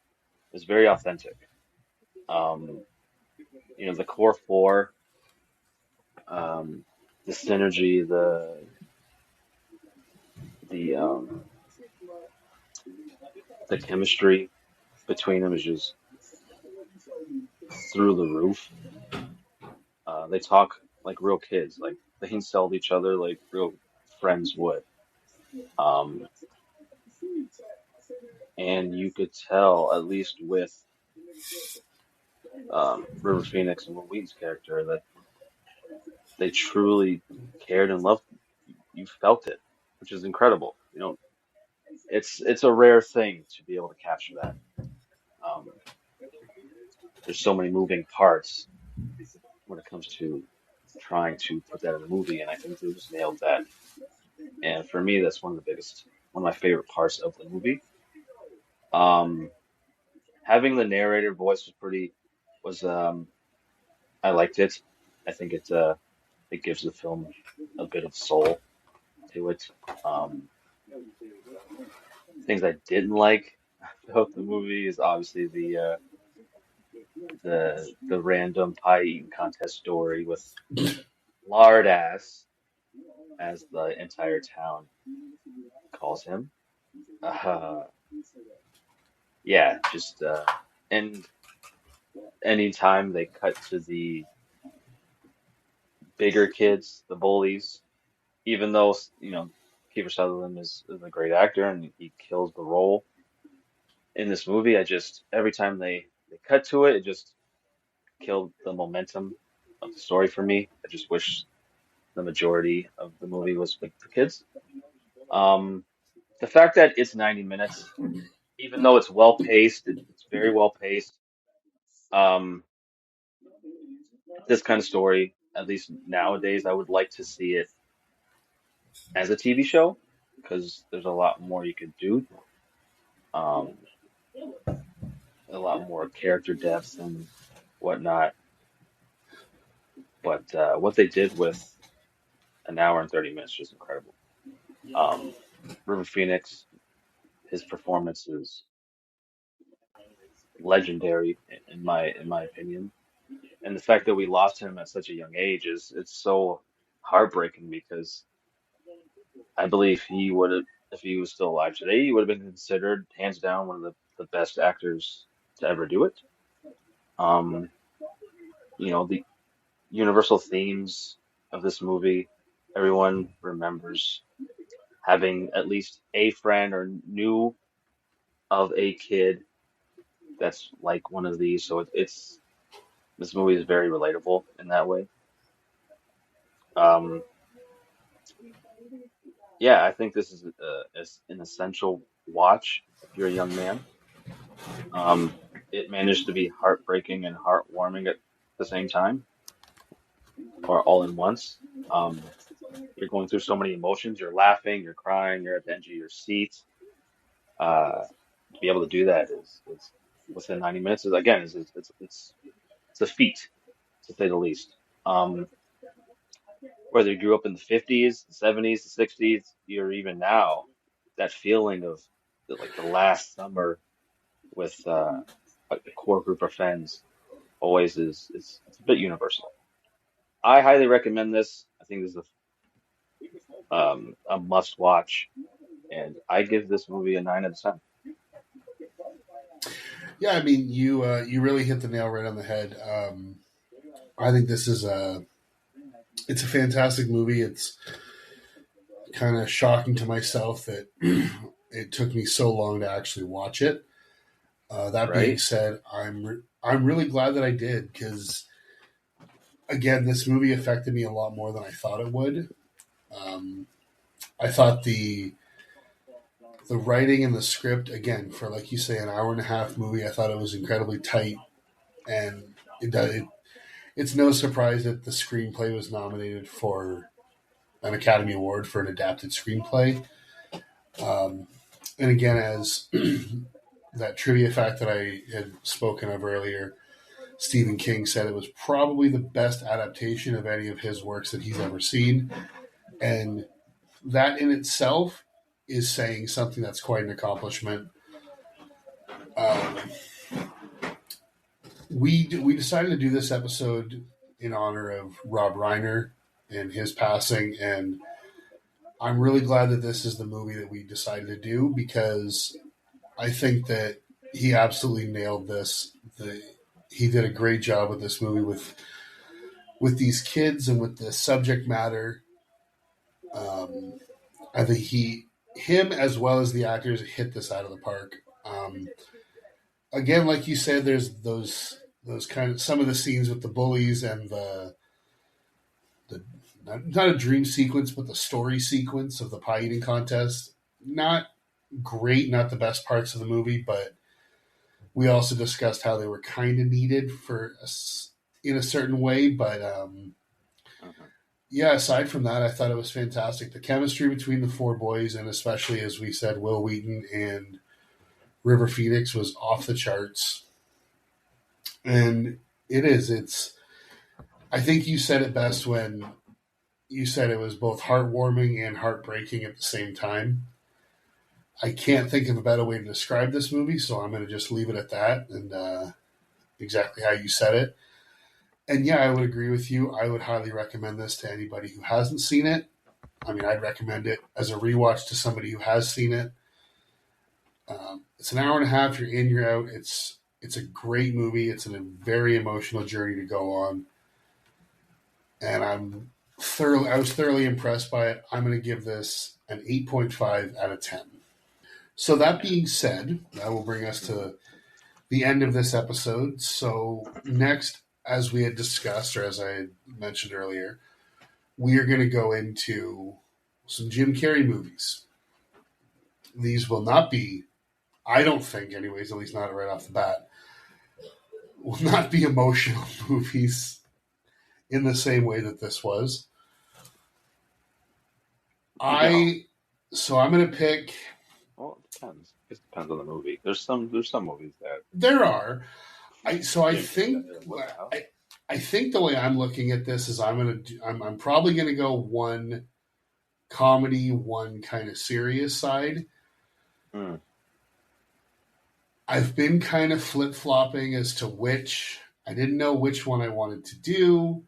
Speaker 3: It's very authentic. Um, the core four, um, the synergy, the the chemistry between them is just through the roof. They talk like real kids, like they insult each other like real friends would. Um, and you could tell, at least with River Phoenix and Will Wheaton's character, that they truly cared and loved. You felt it, which is incredible. It's a rare thing to be able to capture that. Um, there's so many moving parts when it comes to trying to put that in a movie, and I think they just nailed that. And for me, that's one of my favorite parts of the movie. Um, having the narrator voice was I liked it. I think it gives the film a bit of soul to it. Um, things I didn't like about the movie is obviously the random pie eating contest story with lard ass, as the entire town calls him. Uh, yeah, just and anytime they cut to the bigger kids, the bullies, even though Kiefer Sutherland is a great actor and he kills the role in this movie, I just every time they cut to it, it just killed the momentum of the story for me. I just wish the majority of the movie was with the kids. Um, the fact that it's 90 minutes, even though it's well paced, it's very well paced. Um, this kind of story, at least nowadays, I would like to see it as a TV show because there's a lot more you could do, um, a lot more character depth and whatnot. But what they did with an hour and 30 minutes is incredible. Um, River Phoenix, his performance is legendary in my opinion, and the fact that we lost him at such a young age is it's so heartbreaking because I believe he would have, if he was still alive today, he would have been considered hands down one of the best actors to ever do it. Um, the universal themes of this movie, everyone remembers having at least a friend or knew of a kid that's like one of these. So it's this movie is very relatable in that way. Um, yeah, I think this is an essential watch if you're a young man. Um, it managed to be heartbreaking and heartwarming at the same time, or all in once. Um, you're going through so many emotions. You're laughing, you're crying, you're at the edge of your seat. Uh, to be able to do that is within 90 minutes is again it's a feat to say the least. Um, whether you grew up in the 50s, the 70s, the 60s, or even now, that feeling of like the last summer with like the core group of friends always is it's a bit universal. I highly recommend this. I think this is a must watch, and I give this movie a 9 out of 10.
Speaker 1: Yeah, I mean, you really hit the nail right on the head. I think this is it's a fantastic movie. It's kind of shocking to myself that it took me so long to actually watch it. That being
Speaker 3: Right?
Speaker 1: said, I'm really glad that I did because again, this movie affected me a lot more than I thought it would. Um, I thought the writing and the script again for like you say an hour and a half movie. I thought it was incredibly tight, and it's no surprise that the screenplay was nominated for an Academy Award for an adapted screenplay. Um, and again, as that trivia fact that I had spoken of earlier, Stephen King said it was probably the best adaptation of any of his works that he's ever seen. And that in itself is saying something that's quite an accomplishment. Um, we decided to do this episode in honor of Rob Reiner and his passing, and I'm really glad that this is the movie that we decided to do because I think that he absolutely nailed this. He did a great job with this movie with these kids and with the subject matter. Um, I think him as well as the actors hit this out of the park. Again, like you said, there's those kind of some of the scenes with the bullies and the not a dream sequence, but the story sequence of the pie eating contest. Not great, not the best parts of the movie, but we also discussed how they were kind of needed in a certain way. But
Speaker 3: Uh-huh.
Speaker 1: yeah, aside from that, I thought it was fantastic. The chemistry between the four boys, and especially as we said, Will Wheaton and River Phoenix was off the charts. And it is. It's. I think you said it best when you said it was both heartwarming and heartbreaking at the same time. I can't think of a better way to describe this movie, so I'm going to just leave it at that. And exactly how you said it. And yeah, I would agree with you. I would highly recommend this to anybody who hasn't seen it. I mean, I'd recommend it as a rewatch to somebody who has seen it. It's an hour and a half. You're in, you're out. It's a great movie. It's a very emotional journey to go on, and I was thoroughly impressed by it. I'm going to give this an 8.5 out of 10. So that being said, that will bring us to the end of this episode. So next, as we had discussed, or as I had mentioned earlier, we are going to go into some Jim Carrey movies. These will not be, I don't think, anyways, at least not right off the bat, will not be emotional movies in the same way that this was. So I'm going to pick.
Speaker 3: Well, it depends. It depends on the movie. There's some movies that
Speaker 1: There are. I
Speaker 3: Jim
Speaker 1: think
Speaker 3: Carrey was out.
Speaker 1: I think the way I'm looking at this is I'm probably gonna go one comedy, one kind of serious side.
Speaker 3: Hmm.
Speaker 1: I've been kind of flip flopping as to which. I didn't know which one I wanted to do,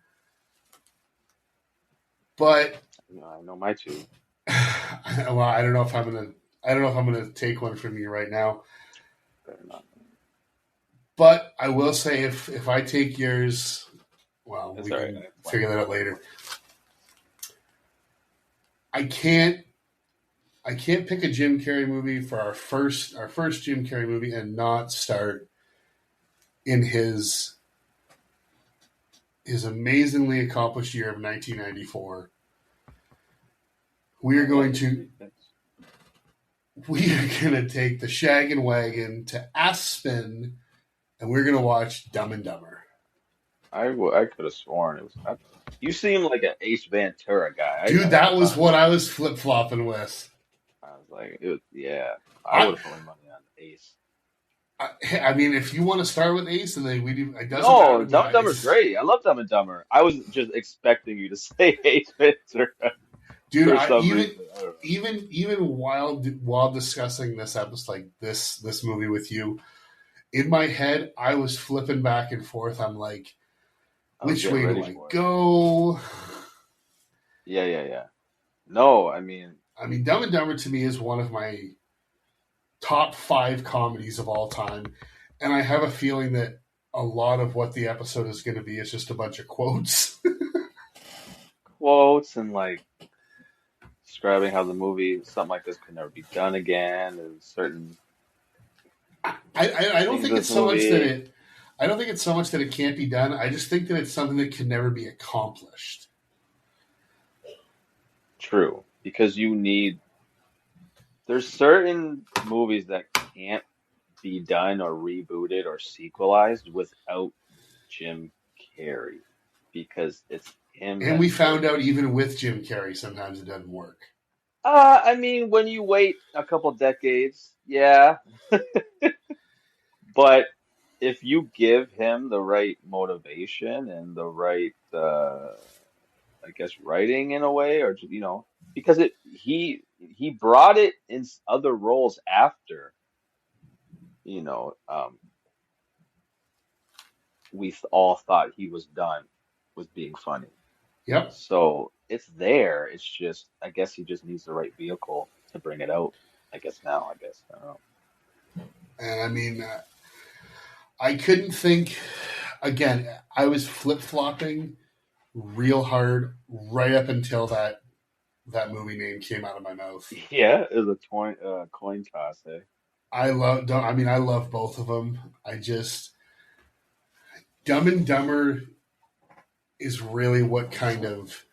Speaker 1: but
Speaker 3: I know my two.
Speaker 1: well, I don't know if I'm gonna take one from you right now.
Speaker 3: Better not.
Speaker 1: But I will say if I take yours, well,
Speaker 3: That's
Speaker 1: we
Speaker 3: all
Speaker 1: can
Speaker 3: right.
Speaker 1: figure that out later. I can't pick a Jim Carrey movie for our first Jim Carrey movie and not start in his amazingly accomplished year of 1994. We are going to take the Shaggin' Wagon to Aspen, and we're going to watch Dumb and Dumber.
Speaker 3: I could have sworn it was. You seem like an Ace Ventura guy.
Speaker 1: Dude, that was what I was flip flopping with.
Speaker 3: I was like, yeah. I would have put my money on Ace.
Speaker 1: I mean, if you want to start with Ace, and then we do. It doesn't
Speaker 3: No,
Speaker 1: matter,
Speaker 3: Dumb and Dumber's
Speaker 1: guys.
Speaker 3: great. I love Dumb and Dumber. I was just expecting you to say Ace Ventura
Speaker 1: Dude,
Speaker 3: for some reason. I don't know.
Speaker 1: even while discussing this episode, like this movie with you, in my head, I was flipping back and forth. I'm like,
Speaker 3: I was
Speaker 1: which
Speaker 3: getting
Speaker 1: way do
Speaker 3: ready
Speaker 1: I
Speaker 3: for it.
Speaker 1: go?
Speaker 3: Yeah. No, I mean,
Speaker 1: I mean, Dumb and Dumber to me is one of my top 5 comedies of all time, and I have a feeling that a lot of what the episode is going to be is just a bunch of quotes.
Speaker 3: quotes and like describing how the movie, something like this could never be done again, and certain
Speaker 1: I don't
Speaker 3: things
Speaker 1: think
Speaker 3: in
Speaker 1: it's
Speaker 3: this
Speaker 1: so much that
Speaker 3: movie.
Speaker 1: it. I don't think it's so much that it can't be done. I just think that it's something that can never be accomplished.
Speaker 3: True, because there's certain movies that can't be done or rebooted or sequelized without Jim Carrey because it's him
Speaker 1: And
Speaker 3: that
Speaker 1: we
Speaker 3: made
Speaker 1: found
Speaker 3: it.
Speaker 1: out even with Jim Carrey, sometimes it doesn't work.
Speaker 3: I mean, when you wait a couple decades, yeah, but if you give him the right motivation and the right, I guess, writing in a way, or because he brought it in other roles after, you know, um, all thought he was done with being funny.
Speaker 1: Yep.
Speaker 3: So it's there. It's just, I guess he just needs the right vehicle to bring it out. I guess now, I guess. I don't know.
Speaker 1: And I mean, I couldn't think. Again, I was flip flopping real hard right up until that movie name came out of my mouth.
Speaker 3: Yeah, it was a coin toss, eh?
Speaker 1: I love both of them. I just Dumb and Dumber is really what kind of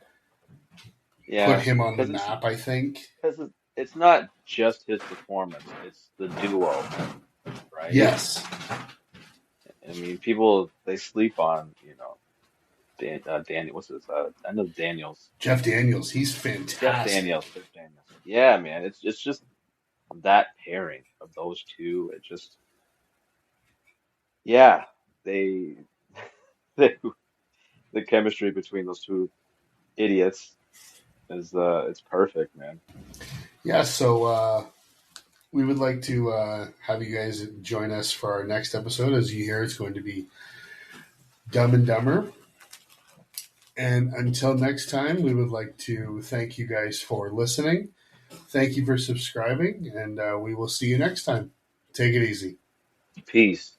Speaker 1: put
Speaker 3: Yeah,
Speaker 1: him on the
Speaker 3: because
Speaker 1: map, I think.
Speaker 3: it's not just his performance; it's the duo, right?
Speaker 1: Yes.
Speaker 3: I mean, people they sleep on, Daniel. What's his? I know Daniels.
Speaker 1: Jeff Daniels, he's
Speaker 3: Jeff
Speaker 1: fantastic.
Speaker 3: Daniels. Jeff Daniels. Yeah, man. It's just that pairing of those two. It just yeah, they they the chemistry between those two idiots is it's perfect, man.
Speaker 1: Yeah, so we would like to have you guys join us for our next episode. As you hear, it's going to be Dumb and Dumber. And until next time, we would like to thank you guys for listening. Thank you for subscribing, and we will see you next time. Take it easy.
Speaker 3: Peace.